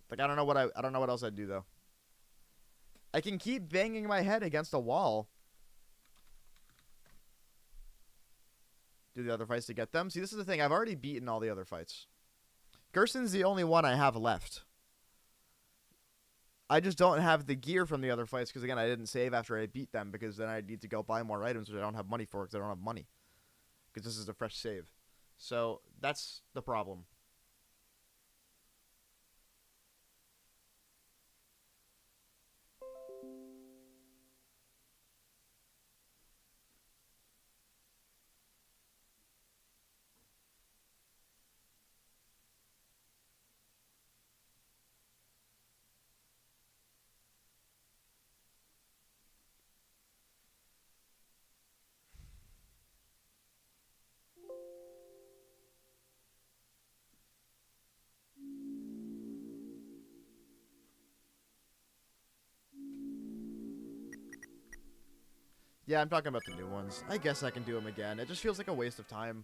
Like, I don't know what else I'd do, though. I can keep banging my head against a wall. Do the other fights to get them. See, this is the thing. I've already beaten all the other fights. Gerson's the only one I have left. I just don't have the gear from the other fights because, again, I didn't save after I beat them, because then I need to go buy more items, which I don't have money for because I don't have money. Because this is a fresh save. So, that's the problem. Yeah, I'm talking about the new ones. I guess I can do them again. It just feels like a waste of time.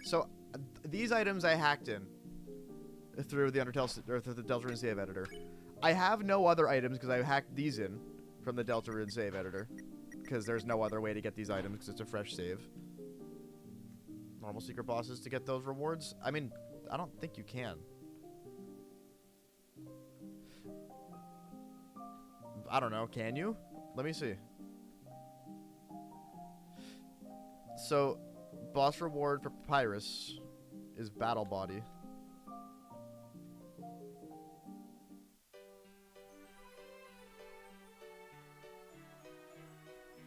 So, these items I hacked in through the or through the Deltarune save editor. I have no other items because I hacked these in from the Deltarune save editor. Because there's no other way to get these items because it's a fresh save. Normal secret bosses to get those rewards? I mean, I don't think you can. I don't know. Can you? Let me see. So, boss reward for Papyrus is Battle Body.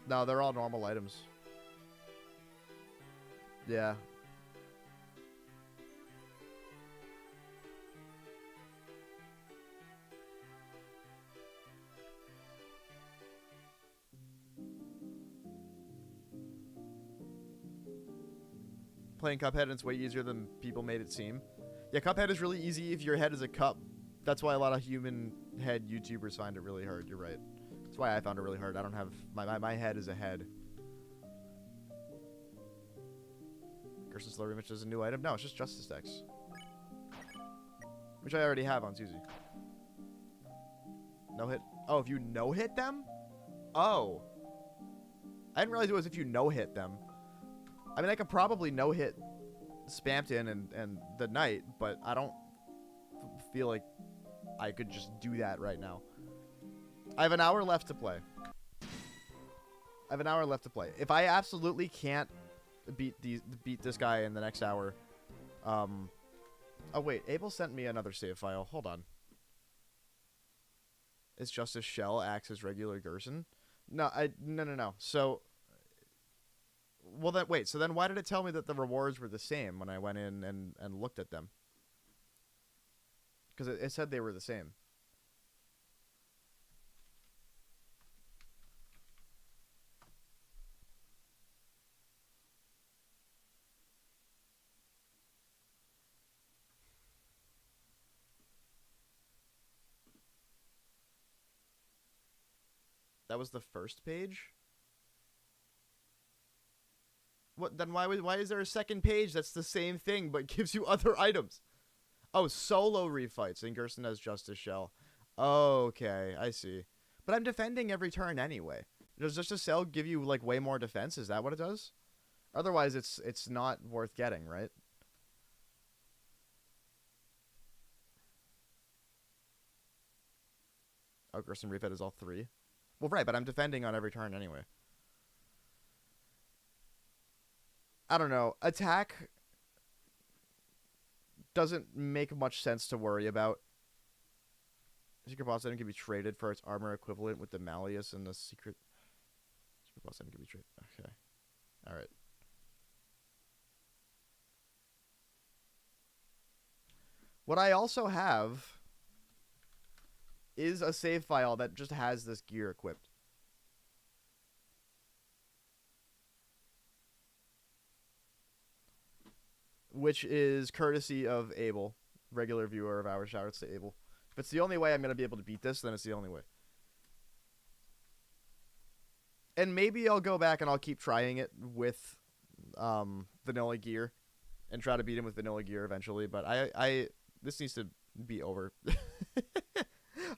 No, they're all normal items. Yeah. Playing Cuphead, and it's way easier than people made it seem. Yeah, Cuphead is really easy if your head is a cup. That's why a lot of human head YouTubers find it really hard. You're right. That's why I found it really hard. I don't have... My head is a head. Gerson Slow Rematch is a new item? No, it's just Justice Decks. Which I already have on Suzy. No hit. Oh, if you no hit them? Oh. I didn't realize it was if you no hit them. I mean, I could probably no hit Spamton and the Knight, but I don't feel like I could just do that right now. I have an hour left to play. If I absolutely can't beat this guy in the next hour, oh wait, Abel sent me another save file. Hold on. Is Justice Shell acts as regular Gerson? No. So, well then wait. So then why did it tell me that the rewards were the same when I went in and looked at them? Because it said they were the same. That was the first page? What then why is there a second page that's the same thing but gives you other items? Oh, solo refights and Gerson has Justice Shell. Okay, I see. But I'm defending every turn anyway. Does Justice Shell give you like way more defense? Is that what it does? Otherwise it's not worth getting, right? Oh, Gerson refight is all three. Well, right, but I'm defending on every turn anyway. I don't know. Attack doesn't make much sense to worry about. Secret boss item can be traded for its armor equivalent with the Malleus and the secret boss item can be traded. Okay. Alright. What I also have is a save file that just has this gear equipped. Which is courtesy of Abel, regular viewer of our shoutouts to Abel. If it's the only way I'm going to be able to beat this, then it's the only way. And maybe I'll go back and I'll keep trying it with vanilla gear and try to beat him with vanilla gear eventually, but this needs to be over.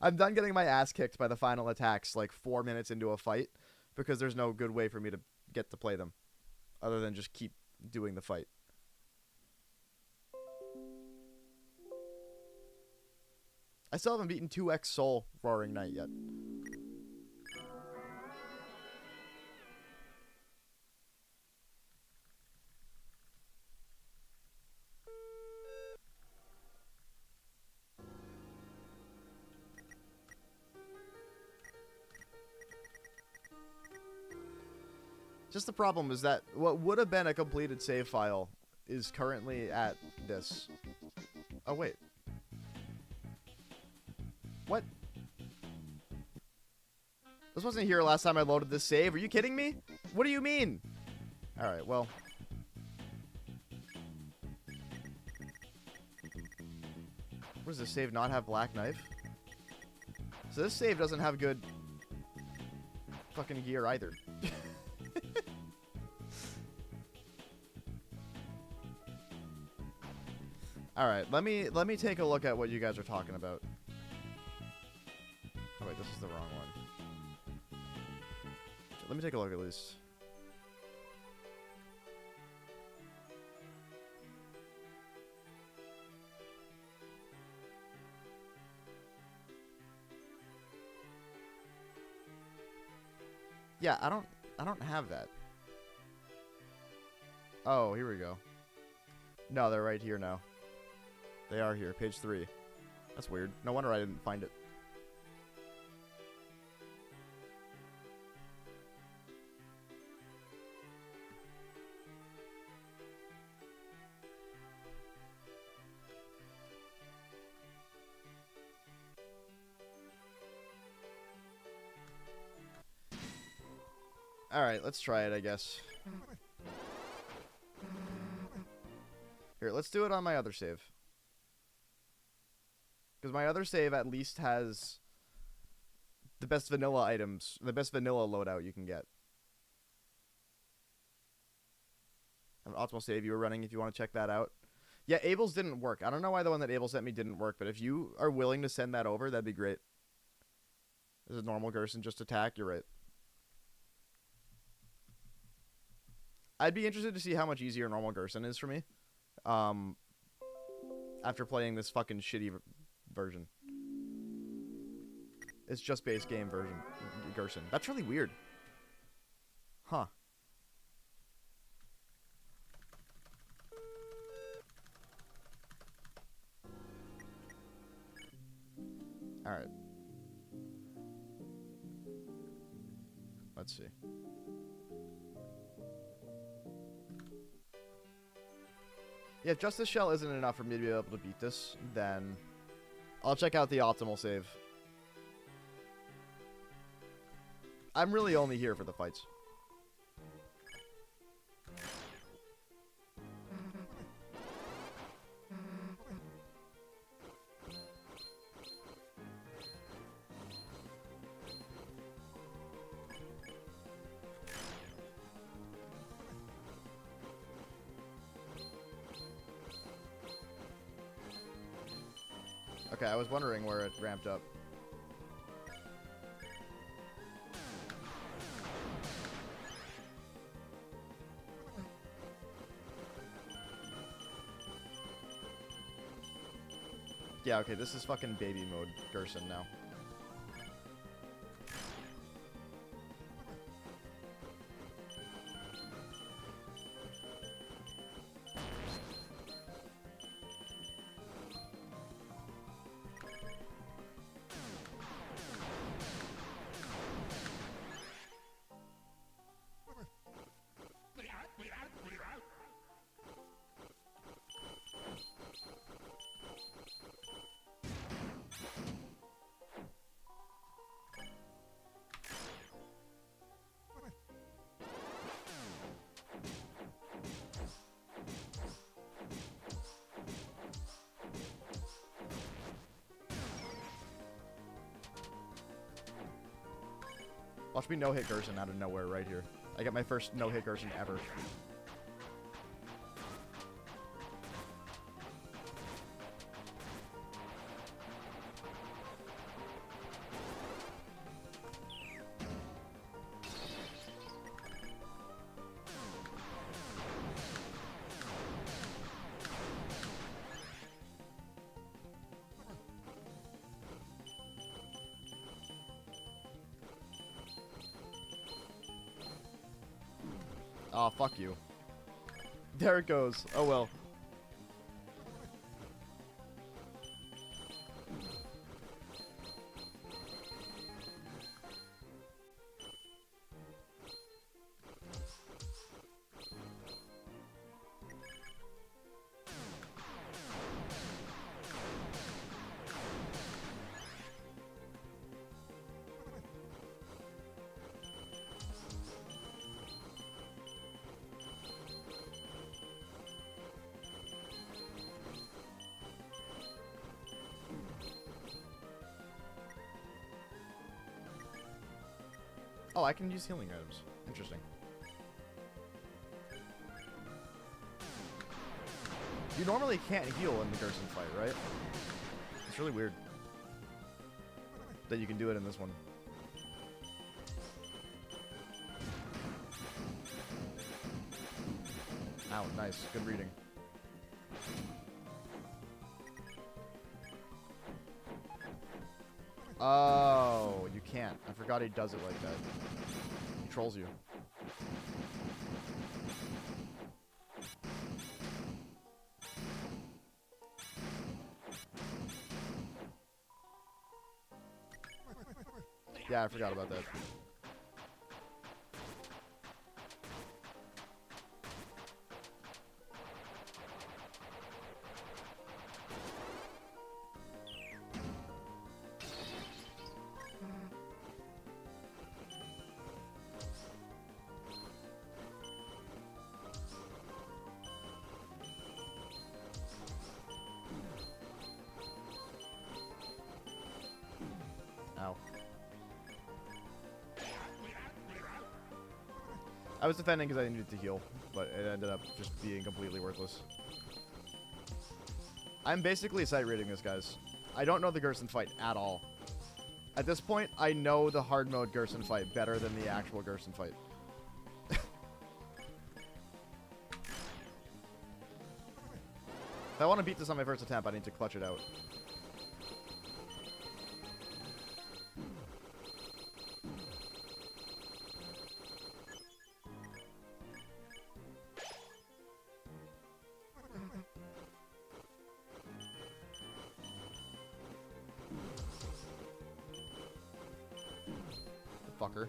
I'm done getting my ass kicked by the final attacks like 4 minutes into a fight because there's no good way for me to get to play them other than just keep doing the fight. I still haven't beaten 2x Soul Roaring Knight yet. Just the problem is that what would have been a completed save file is currently at this. Oh, wait. What? This wasn't here last time I loaded this save. Are you kidding me? What do you mean? Alright, well. What does this save not have black knife? So this save doesn't have good fucking gear either. All right, let me take a look at what you guys are talking about. Oh wait, this is the wrong one. Let me take a look at least. Yeah, I don't have that. Oh, here we go. No, they're right here now. They are here, page 3. That's weird. No wonder I didn't find it. Alright, let's try it, I guess. Here, let's do it on my other save. Because my other save at least has the best vanilla items, the best vanilla loadout you can get. An optimal save you were running if you want to check that out. Yeah, Abel's didn't work. I don't know why the one that Abel sent me didn't work, but if you are willing to send that over, that'd be great. This is normal Gerson, just attack, you're right. I'd be interested to see how much easier normal Gerson is for me. After playing this fucking shitty version. It's just base game version Gerson. That's really weird. Huh. Alright. Let's see. Yeah, if Justice Shell isn't enough for me to be able to beat this, then I'll check out the optimal save. I'm really only here for the fights. Okay, I was wondering where it ramped up. Yeah, okay, this is fucking baby mode Gerson now. Watch me no-hit Gerson out of nowhere right here. I get my first no-hit Gerson ever. Oh, fuck you. There it goes. Oh well. Oh, I can use healing items. Interesting. You normally can't heal in the Gerson fight, right? It's really weird that you can do it in this one. Ow, nice. Good reading. Oh, you can't. I forgot he does it like that. He trolls you. Yeah, I forgot about that. Ow. I was defending because I needed to heal, but it ended up just being completely worthless. I'm basically sight reading this, guys. I don't know the Gerson fight at all. At this point, I know the hard mode Gerson fight better than the actual Gerson fight. If I want to beat this on my first attempt, I need to clutch it out. Fucker.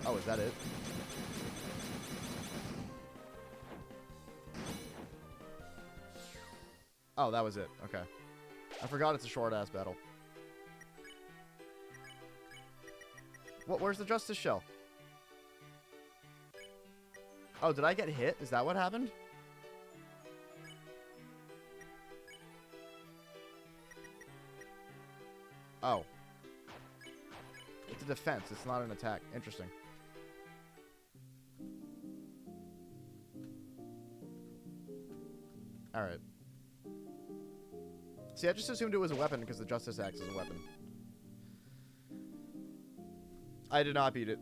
Oh, is that it? Oh, that was it. Okay. I forgot it's a short-ass battle. What? Where's the Justice Shell? Oh, did I get hit? Is that what happened? Oh. It's a defense. It's not an attack. Interesting. Alright. See, I just assumed it was a weapon because the Justice Axe is a weapon. I did not beat it.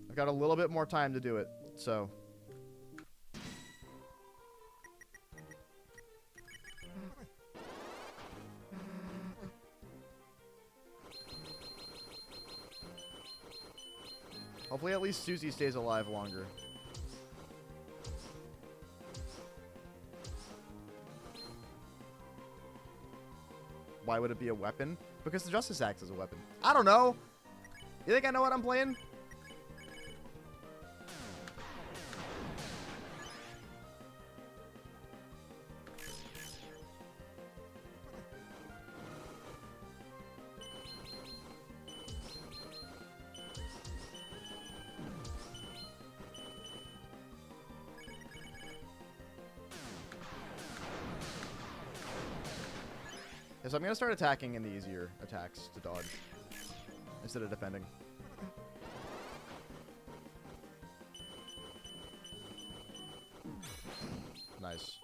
I've got a little bit more time to do it, so... Hopefully at least Susie stays alive longer. Why would it be a weapon? Because the Justice Axe is a weapon. I don't know! You think I know what I'm playing? So I'm going to start attacking in the easier attacks to dodge instead of defending. Nice.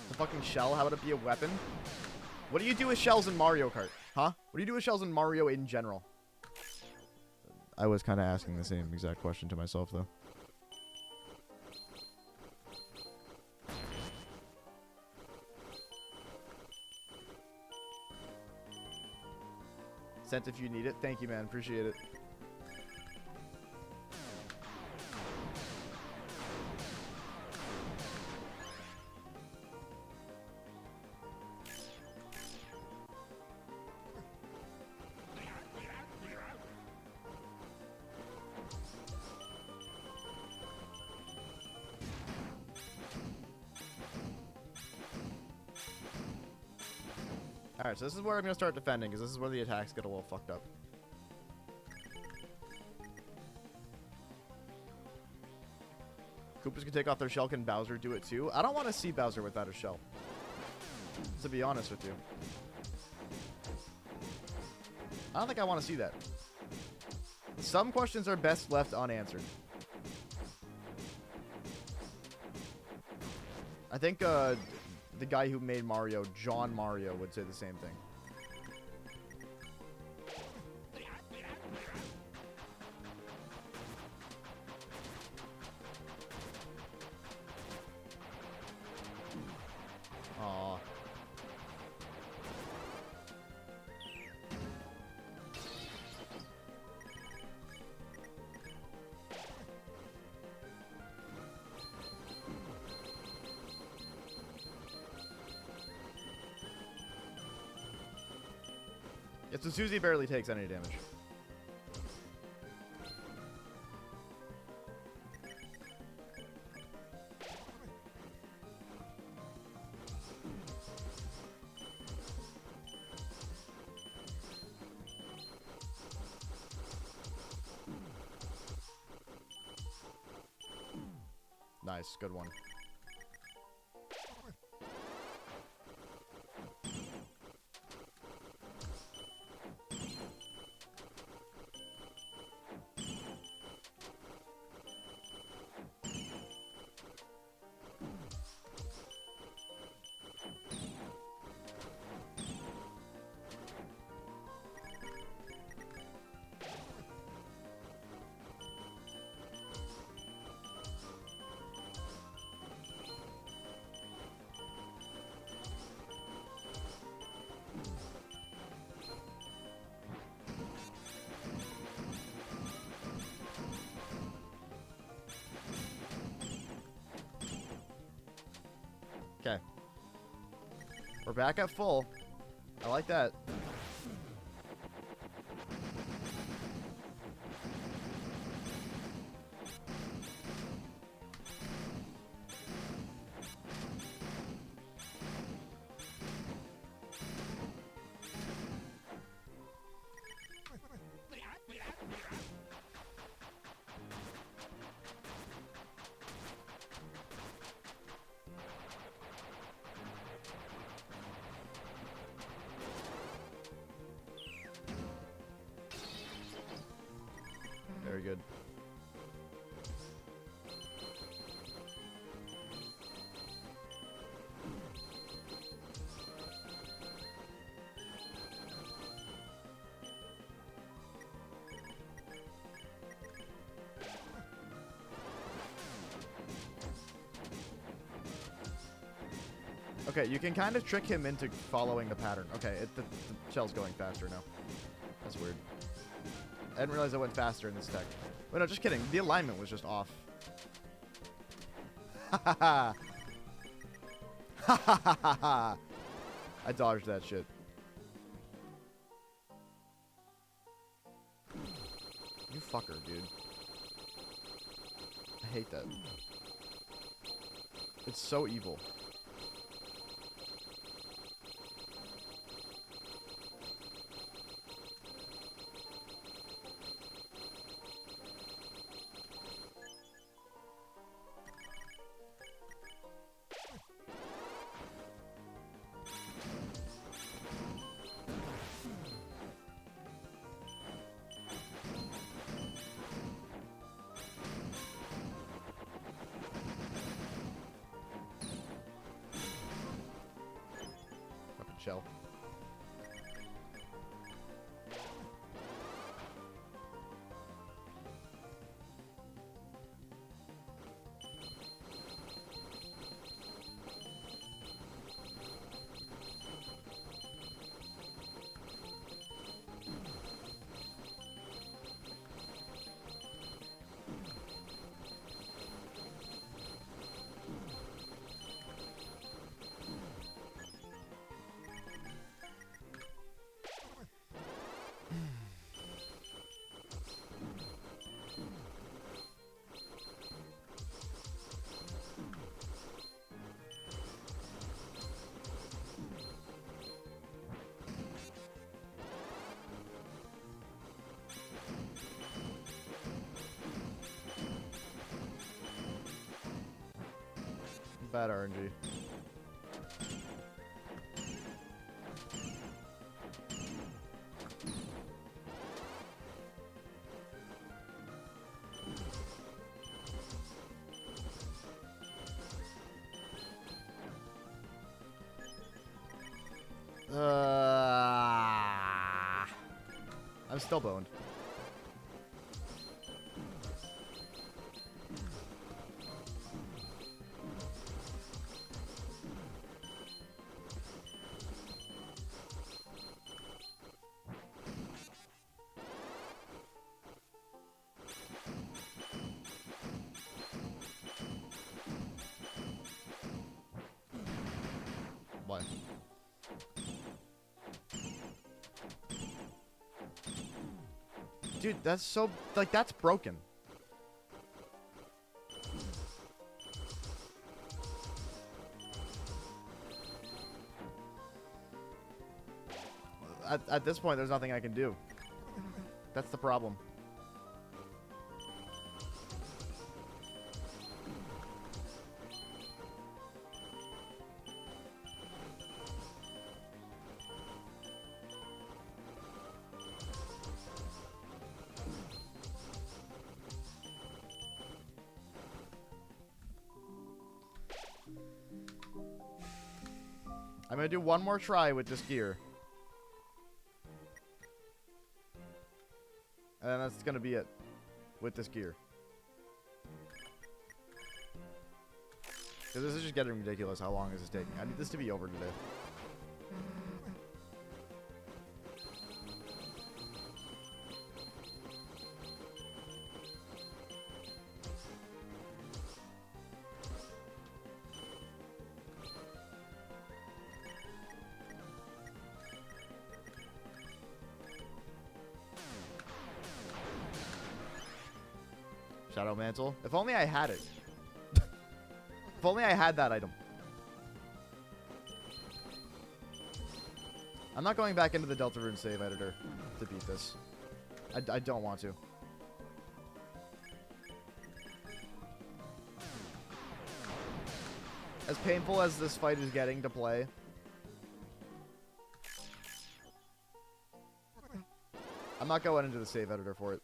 The fucking shell, how would it be a weapon? What do you do with shells in Mario Kart? Huh? What do you do with shells in Mario in general? I was kind of asking the same exact question to myself, though. Sent if you need it. Thank you, man. Appreciate it. Alright, so this is where I'm going to start defending, because this is where the attacks get a little fucked up. Koopas can take off their shell. Can Bowser do it too? I don't want to see Bowser without a shell, to be honest with you. I don't think I want to see that. Some questions are best left unanswered. I think the guy who made Mario, John Mario, would say the same thing. Aww. Yeah, so Susie barely takes any damage. Nice, good one. Okay. We're back at full. I like that. Very good. Okay, you can kind of trick him into following the pattern. Okay, the shell's going faster now. That's weird. I didn't realize it went faster in this tech. Wait, no, just kidding. The alignment was just off. Ha ha ha. Ha ha ha ha ha. I dodged that shit. You fucker, dude. I hate that. It's so evil. Shell. Bad RNG. I'm still boned. What? Dude, that's so... Like, that's broken. At this point, there's nothing I can do. That's the problem. I'm gonna do one more try with this gear. And then that's gonna be it with this gear. Because this is just getting ridiculous how long this is taking. I need this to be over today. Shadow Mantle. If only I had it. If only I had that item. I'm not going back into the Deltarune save editor to beat this. I don't want to. As painful as this fight is getting to play, I'm not going into the save editor for it.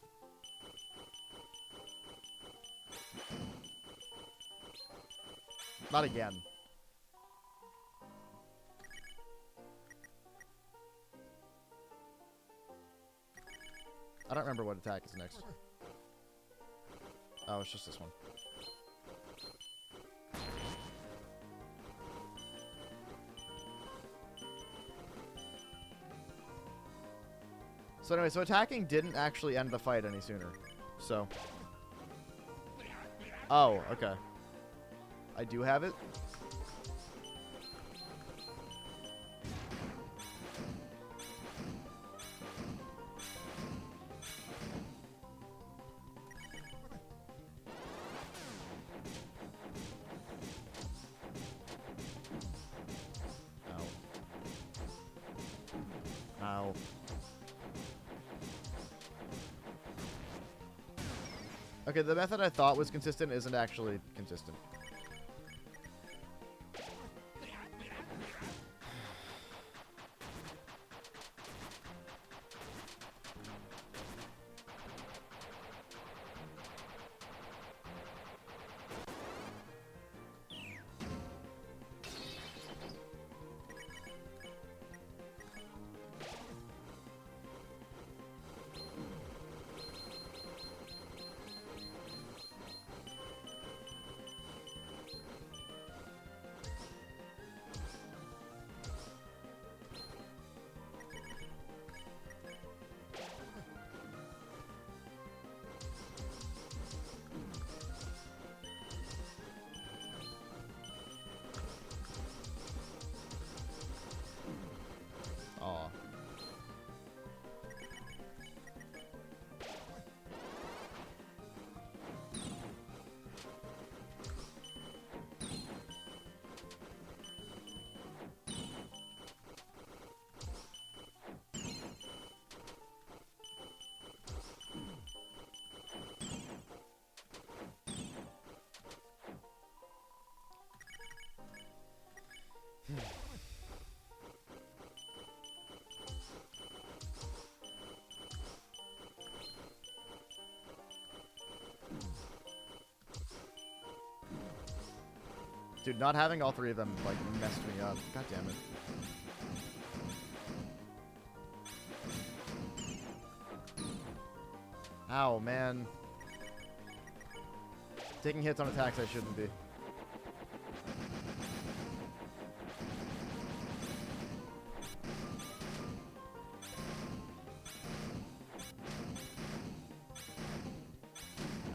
Not again. I don't remember what attack is next. Oh, it's just this one. So anyway, so attacking didn't actually end the fight any sooner. So. Oh, okay. I do have it. Ow. Ow. Okay, the method I thought was consistent isn't actually consistent. Dude, not having all three of them, like, messed me up. God damn it. Ow, man. Taking hits on attacks I shouldn't be.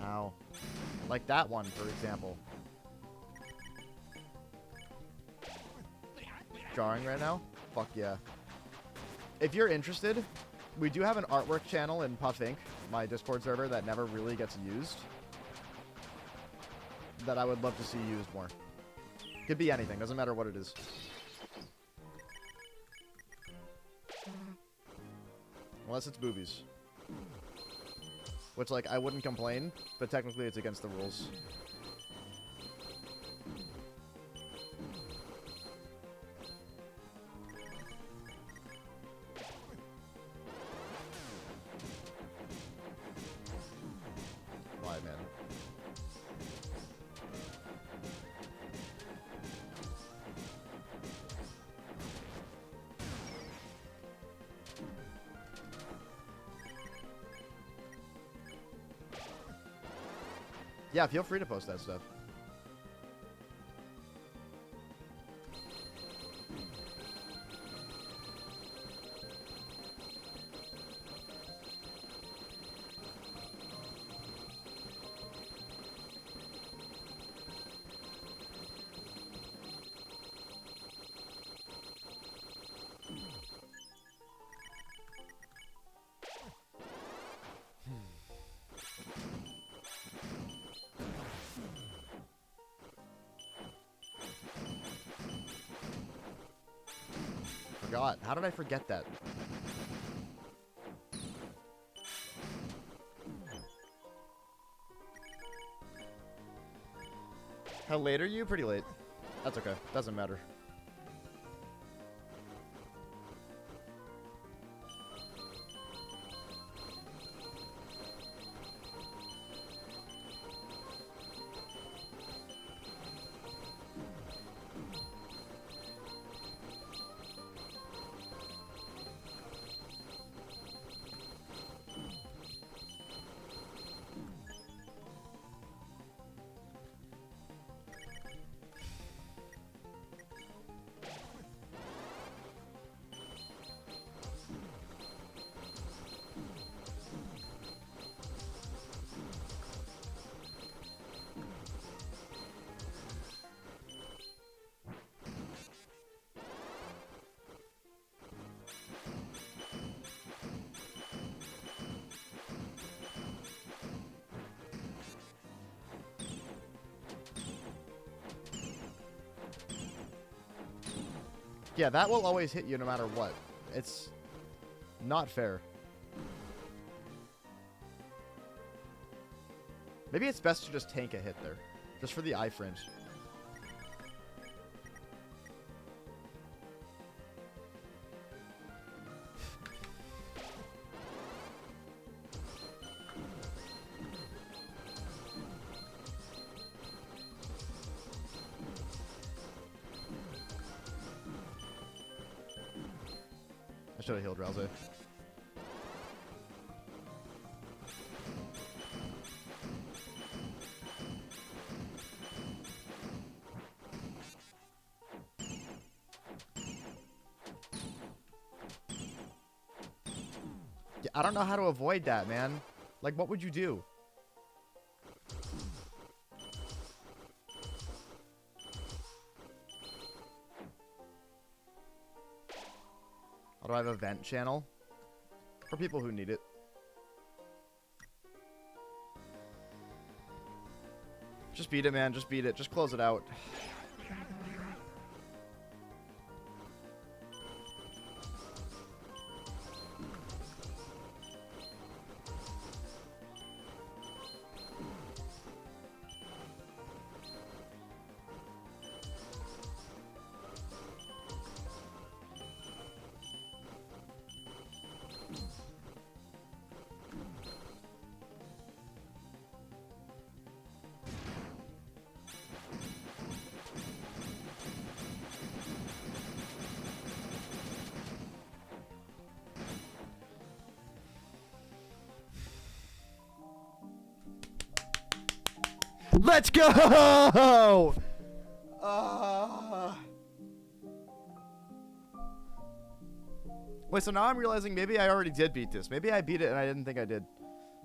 Ow. Like that one, for example. Jarring right now? Fuck yeah. If you're interested, we do have an artwork channel in Puff Inc., my Discord server that never really gets used, that I would love to see used more. Could be anything, doesn't matter what it is. Unless it's boobies. Which, like, I wouldn't complain, but technically it's against the rules. Why, man? Yeah, feel free to post that stuff. Forgot. How did I forget that? How late are you? Pretty late. That's okay. Doesn't matter. Yeah, that will always hit you no matter what. It's not fair. Maybe it's best to just tank a hit there. Just for the iframes. I should have healed Rousey. Yeah, I don't know how to avoid that, man. Like, what would you do? How do I have a vent channel? For people who need it. Just beat it, man. Just beat it. Just close it out. Let's go! Wait, so now I'm realizing maybe I already did beat this. Maybe I beat it and I didn't think I did.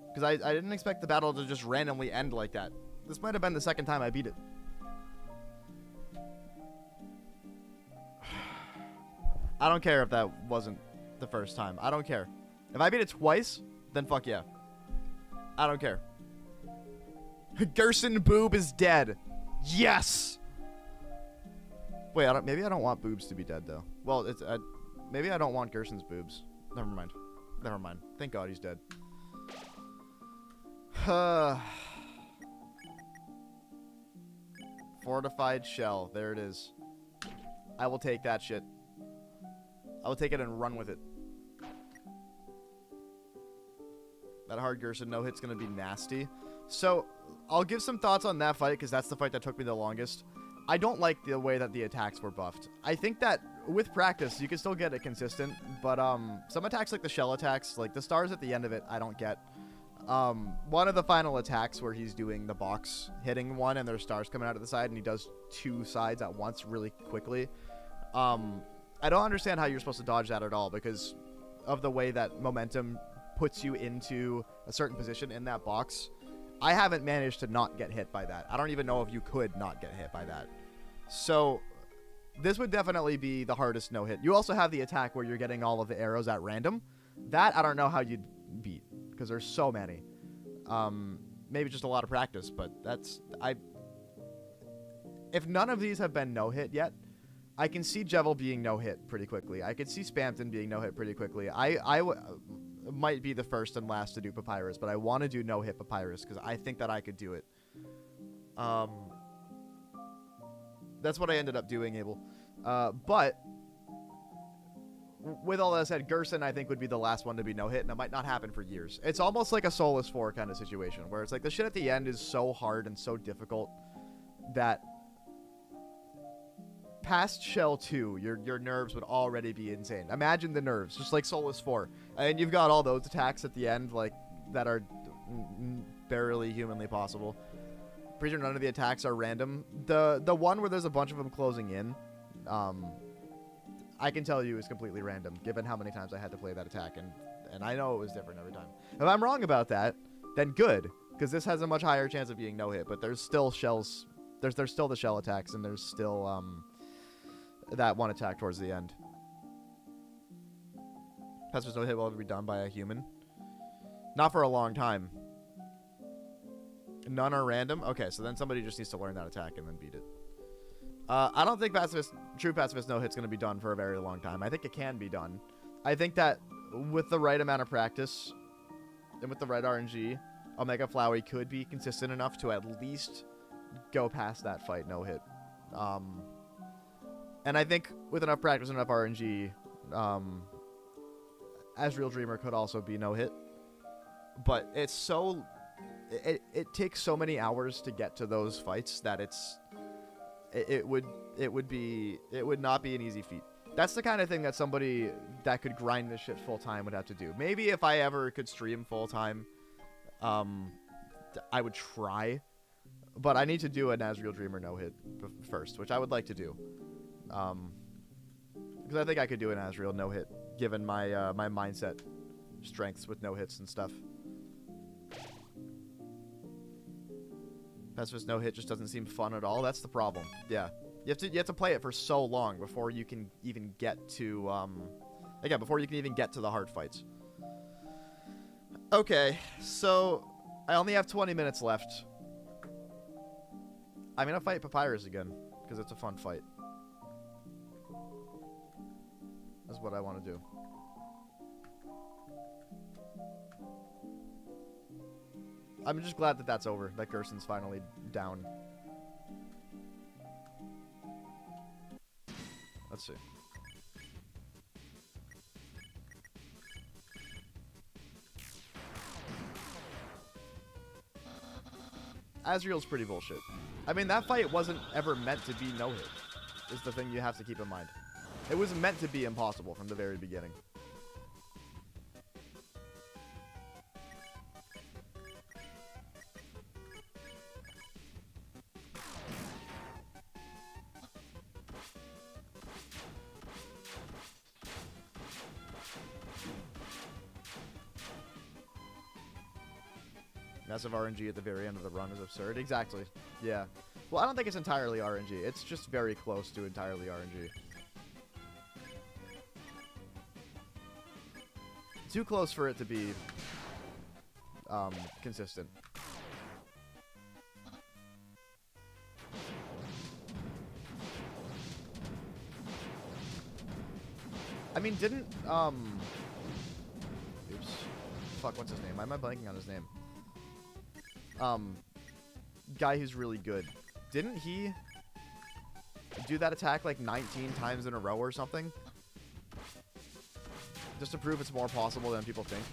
Because I didn't expect the battle to just randomly end like that. This might have been the second time I beat it. I don't care if that wasn't the first time. I don't care. If I beat it twice, then fuck yeah. I don't care. Gerson Boob is dead. Yes! Wait, maybe I don't want boobs to be dead, though. Well, it's... maybe I don't want Gerson's boobs. Never mind. Never mind. Thank God he's dead. Fortified shell. There it is. I will take that shit. I will take it and run with it. That hard Gerson no-hit's going to be nasty. So, I'll give some thoughts on that fight, because that's the fight that took me the longest. I don't like the way that the attacks were buffed. I think that with practice, you can still get it consistent, but some attacks like the shell attacks, like the stars at the end of it, I don't get. One of the final attacks where he's doing the box, hitting one, and there's stars coming out of the side, and he does two sides at once really quickly. I don't understand how you're supposed to dodge that at all, because of the way that momentum puts you into a certain position in that box. I haven't managed to not get hit by that. I don't even know if you could not get hit by that. So, this would definitely be the hardest no-hit. You also have the attack where you're getting all of the arrows at random. That, I don't know how you'd beat, because there's so many. Maybe just a lot of practice, but that's... If none of these have been no-hit yet, I can see Jevil being no-hit pretty quickly. I could see Spamton being no-hit pretty quickly. I might be the first and last to do Papyrus, but I want to do no-hit Papyrus because I think that I could do it. That's what I ended up doing, Abel. But with all that said, Gerson, I think, would be the last one to be no-hit, and it might not happen for years. It's almost like a Soulless 4 kind of situation, where it's like the shit at the end is so hard and so difficult that past Shell 2, your nerves would already be insane. Imagine the nerves, just like Soulless 4. And you've got all those attacks at the end, like, that are barely humanly possible. Pretty sure none of the attacks are random. The one where there's a bunch of them closing in, I can tell you is completely random, given how many times I had to play that attack, and I know it was different every time. If I'm wrong about that, then good, because this has a much higher chance of being no-hit, but there's still shells, there's still the shell attacks, and there's still, that one attack towards the end. Pacifist no-hit will ever be done by a human. Not for a long time. None are random? Okay, so then somebody just needs to learn that attack and then beat it. I don't think true Pacifist no-hit's going to be done for a very long time. I think it can be done. I think that with the right amount of practice and with the right RNG, Omega Flowey could be consistent enough to at least go past that fight no-hit. And I think with enough practice and enough RNG, Asriel Dreamer could also be no-hit. But it's so... It takes so many hours to get to those fights that it would not be an easy feat. That's the kind of thing that somebody that could grind this shit full time would have to do. Maybe if I ever could stream full time, I would try, but I need to do an Asriel Dreamer no hit first, which I would like to do, because I think I could do an Asriel no hit given my my mindset strengths with no hits and stuff. Pacifist no hit just doesn't seem fun at all. That's the problem. Yeah, you have to play it for so long before you can even get to again, before you can even get to the hard fights. Okay, so I only have 20 minutes left. I'm gonna fight Papyrus again because it's a fun fight. That's what I want to do. I'm just glad that that's over, that Gerson's finally down. Let's see. Asriel's pretty bullshit. I mean, that fight wasn't ever meant to be no-hit, is the thing you have to keep in mind. It was meant to be impossible from the very beginning. Massive RNG at the very end of the run is absurd. Exactly. Yeah. Well, I don't think it's entirely RNG. It's just very close to entirely RNG. Too close for it to be consistent. I mean, didn't, oops. Fuck, what's his name? Why am I blanking on his name? Guy who's really good. Didn't he do that attack like 19 times in a row or something? Just to prove it's more possible than people think.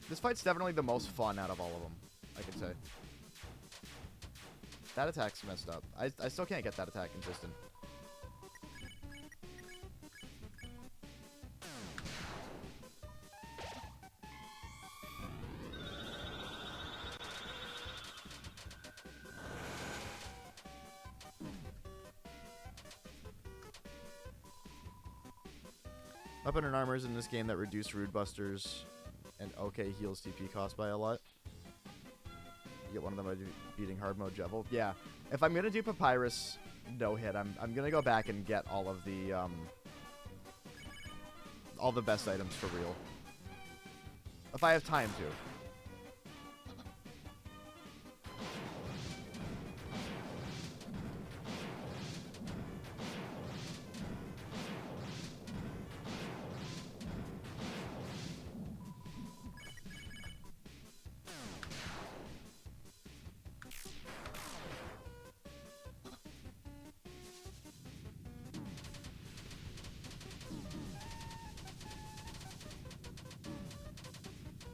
This fight's definitely the most fun out of all of them, I could say. That attack's messed up. I still can't get that attack consistent. Weapon and armors in this game that reduce Rude Busters and okay heals TP cost by a lot. You get one of them by beating hard mode Jevil. Yeah. If I'm gonna do Papyrus no hit, I'm gonna go back and get all the best items for real. If I have time to.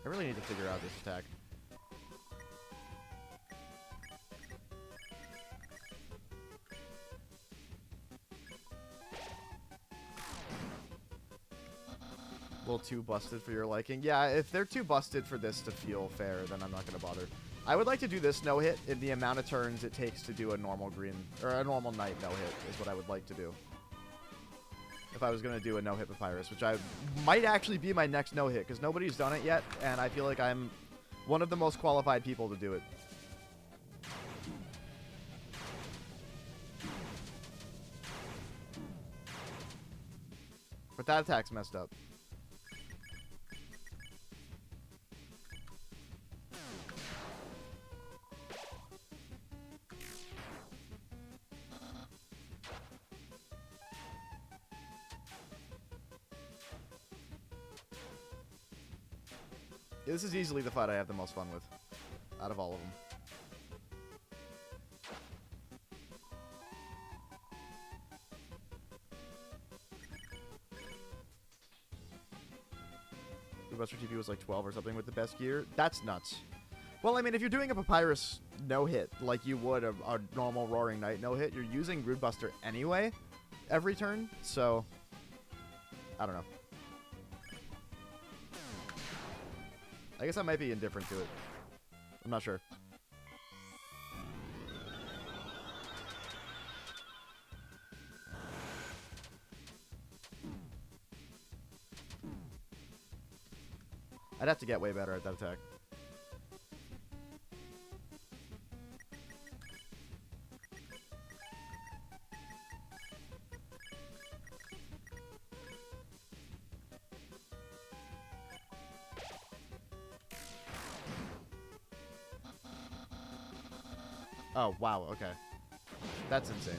I really need to figure out this attack. A little too busted for your liking. Yeah, if they're too busted for this to feel fair, then I'm not going to bother. I would like to do this no-hit in the amount of turns it takes to do a normal green, or a normal knight no-hit is what I would like to do. If I was going to do a no-hit Papyrus, which might actually be my next no-hit, because nobody's done it yet, and I feel like I'm one of the most qualified people to do it. But that attack's messed up. This is easily the fight I have the most fun with, out of all of them. The Buster TP was like 12 or something with the best gear. That's nuts. Well, I mean, if you're doing a Papyrus no-hit like you would a normal Roaring Knight no-hit, you're using Brood Buster anyway every turn, so I don't know. I guess I might be indifferent to it. I'm not sure. I'd have to get way better at that attack. Oh, wow, okay. That's insane.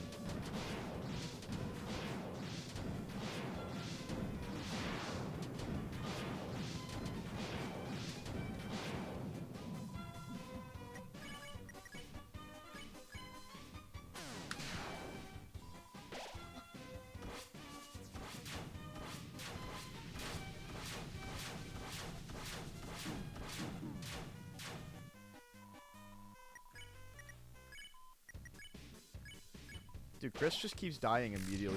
Dude, Chris just keeps dying immediately.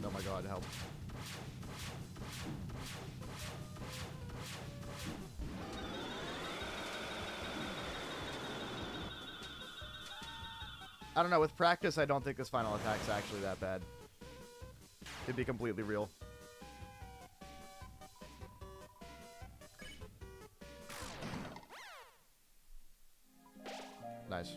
Oh my god, help. I don't know, with practice, I don't think this final attack's actually that bad. To be completely real. Nice.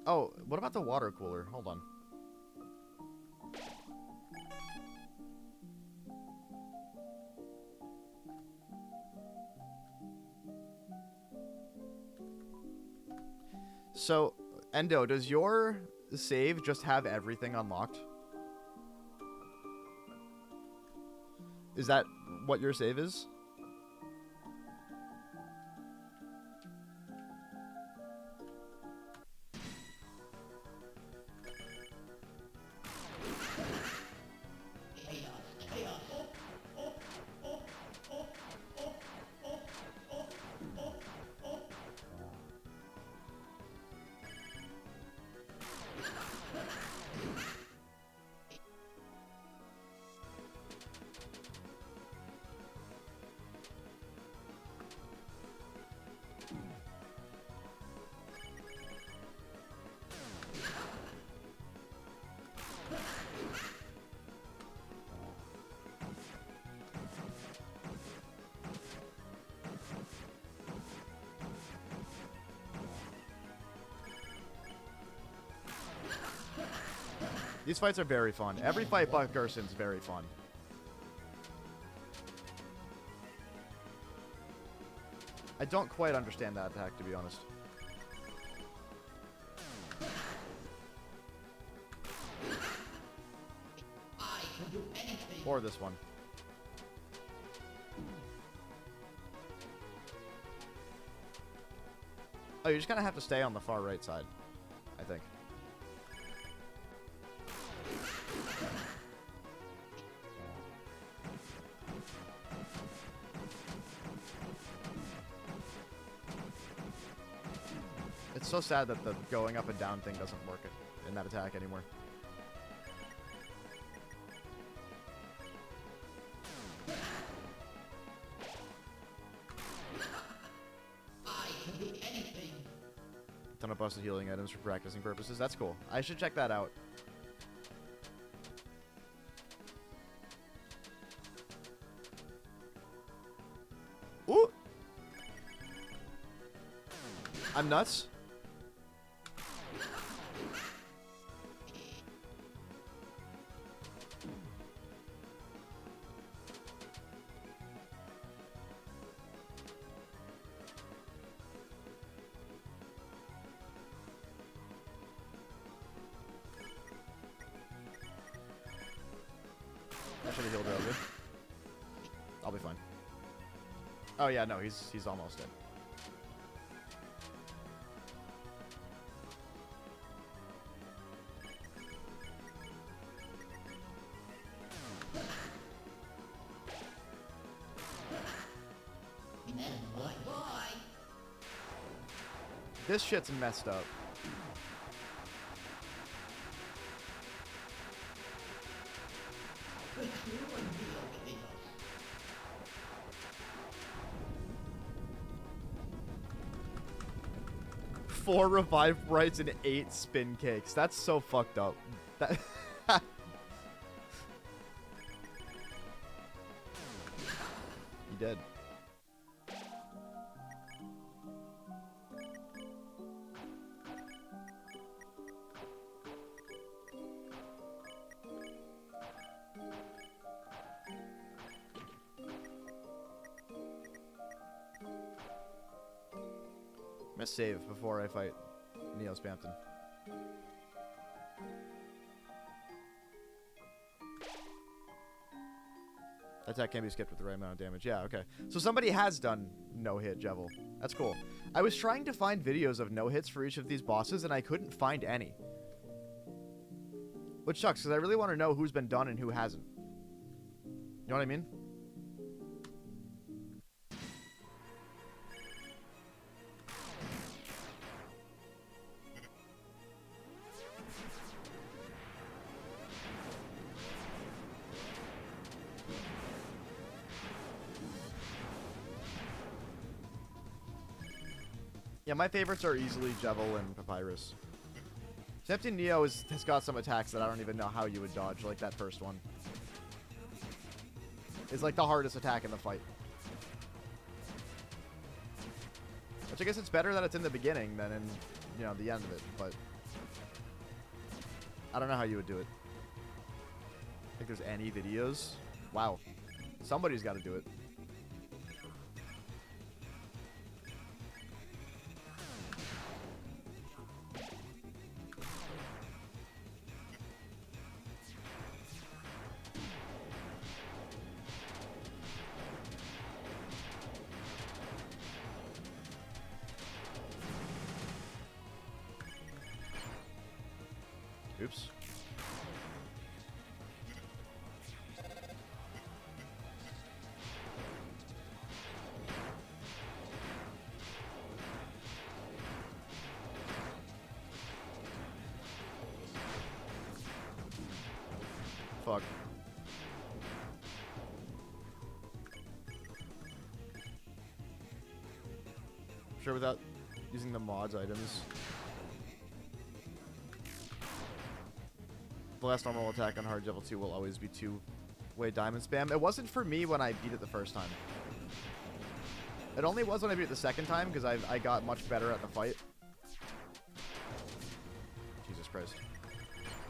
Oh, what about the water cooler? Hold on. So, Endo, does your save just have everything unlocked? Is that what your save is? These fights are very fun. Every fight by Gerson's very fun. I don't quite understand that attack, to be honest. Or this one. Oh, you just kind of have to stay on the far right side, I think. It's so sad that the going up and down thing doesn't work in that attack anymore. Ton of busted healing items for practicing purposes. That's cool. I should check that out. Ooh! I'm nuts. I should have healed earlier. I'll be fine. Oh yeah, no, he's almost dead. This shit's messed up. 4 revive brights and 8 spin cakes. That's so fucked up. That He did. I'm gonna save before I fight Neo Spampton. Attack can be skipped with the right amount of damage. Yeah, okay. So somebody has done no-hit Jevil. That's cool. I was trying to find videos of no-hits for each of these bosses, and I couldn't find any. Which sucks, because I really want to know who's been done and who hasn't. You know what I mean? Yeah, my favorites are easily Jevil and Papyrus. Except Neo has got some attacks that I don't even know how you would dodge, like that first one. It's like the hardest attack in the fight. Which I guess it's better that it's in the beginning than in, you know, the end of it, but I don't know how you would do it. I think there's any videos. Wow. Somebody's got to do it. Oops. Fuck. Sure, without using the mods items. The last normal attack on hard level 2 will always be 2-way diamond spam. It wasn't for me when I beat it the first time. It only was when I beat it the second time because I got much better at the fight. Jesus Christ.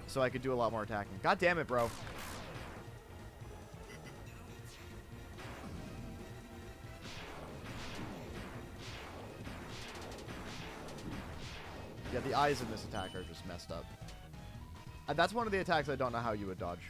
So I could do a lot more attacking. God damn it, bro. Yeah, the eyes in this attack are just messed up. That's one of the attacks I don't know how you would dodge.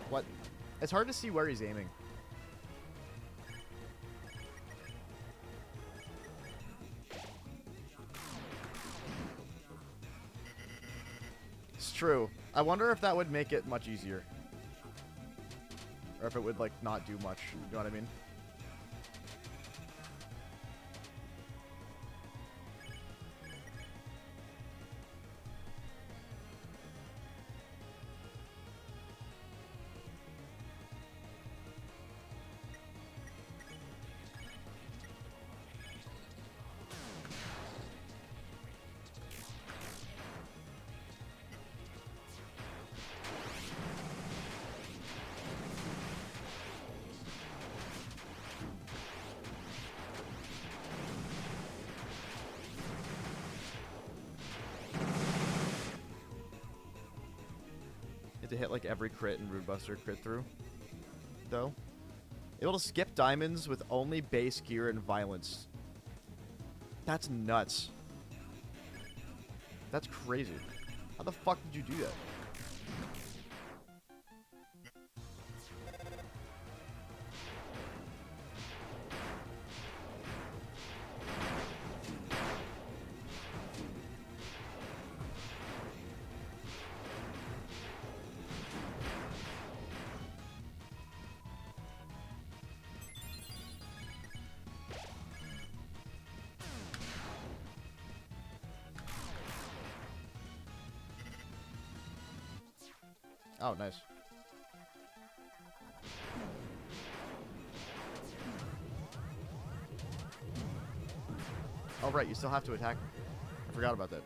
What? It's hard to see where he's aiming. It's true. I wonder if that would make it much easier. Or if it would, like, not do much. You know what I mean? To hit like every crit and Rude Buster crit through, though. Able to skip diamonds with only base gear and violence. That's nuts. That's crazy. How the fuck did you do that? Oh, nice. Oh, right, you still have to attack. I forgot about that.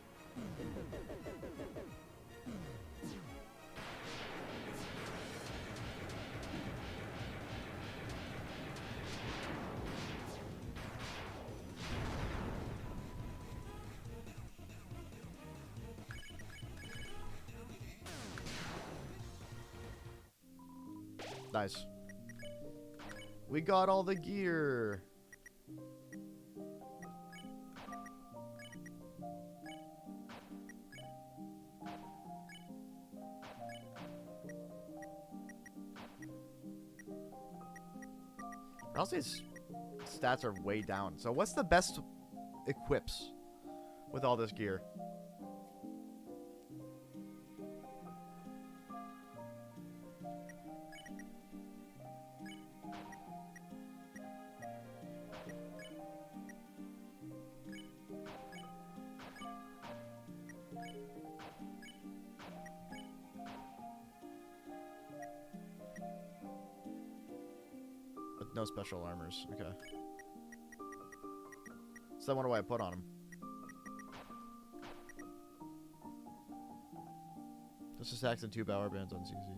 Nice. We got all the gear. Ralsei's stats are way down. So what's the best equips with all this gear? With no special armors. Okay. So I wonder why I put on him. Just attacks and 2 power bands on CZ.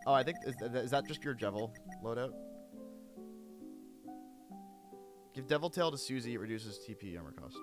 Oh, I think is that just your Devil loadout? Give Devil Tail to Susie. It reduces TP armor cost.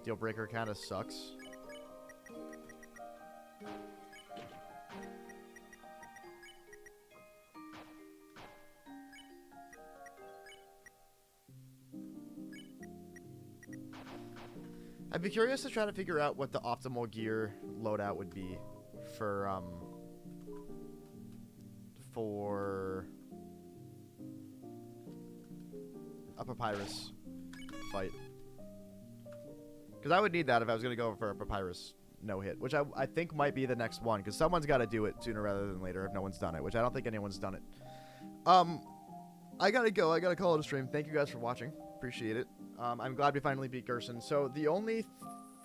Deal Breaker kind of sucks. I'd be curious to try to figure out what the optimal gear loadout would be for a Papyrus fight. Because I would need that if I was going to go for a Papyrus no-hit, which I think might be the next one, because someone's got to do it sooner rather than later if no one's done it, which I don't think anyone's done it. I got to go. I got to call it a stream. Thank you guys for watching. Appreciate it. I'm glad we finally beat Gerson. So the only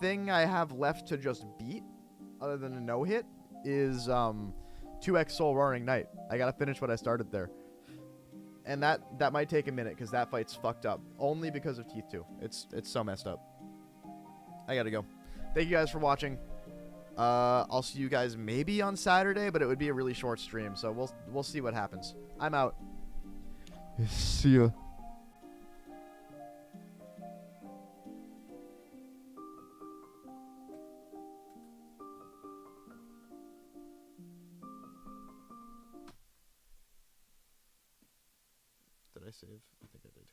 thing I have left to just beat, other than a no-hit, is 2x Soul Roaring Knight. I got to finish what I started there. And that might take a minute, because that fight's fucked up. Only because of Teeth 2. It's so messed up. I gotta go. Thank you guys for watching. I'll see you guys maybe on Saturday, but it would be a really short stream, so we'll see what happens. I'm out. See ya. Did I save? I think I did.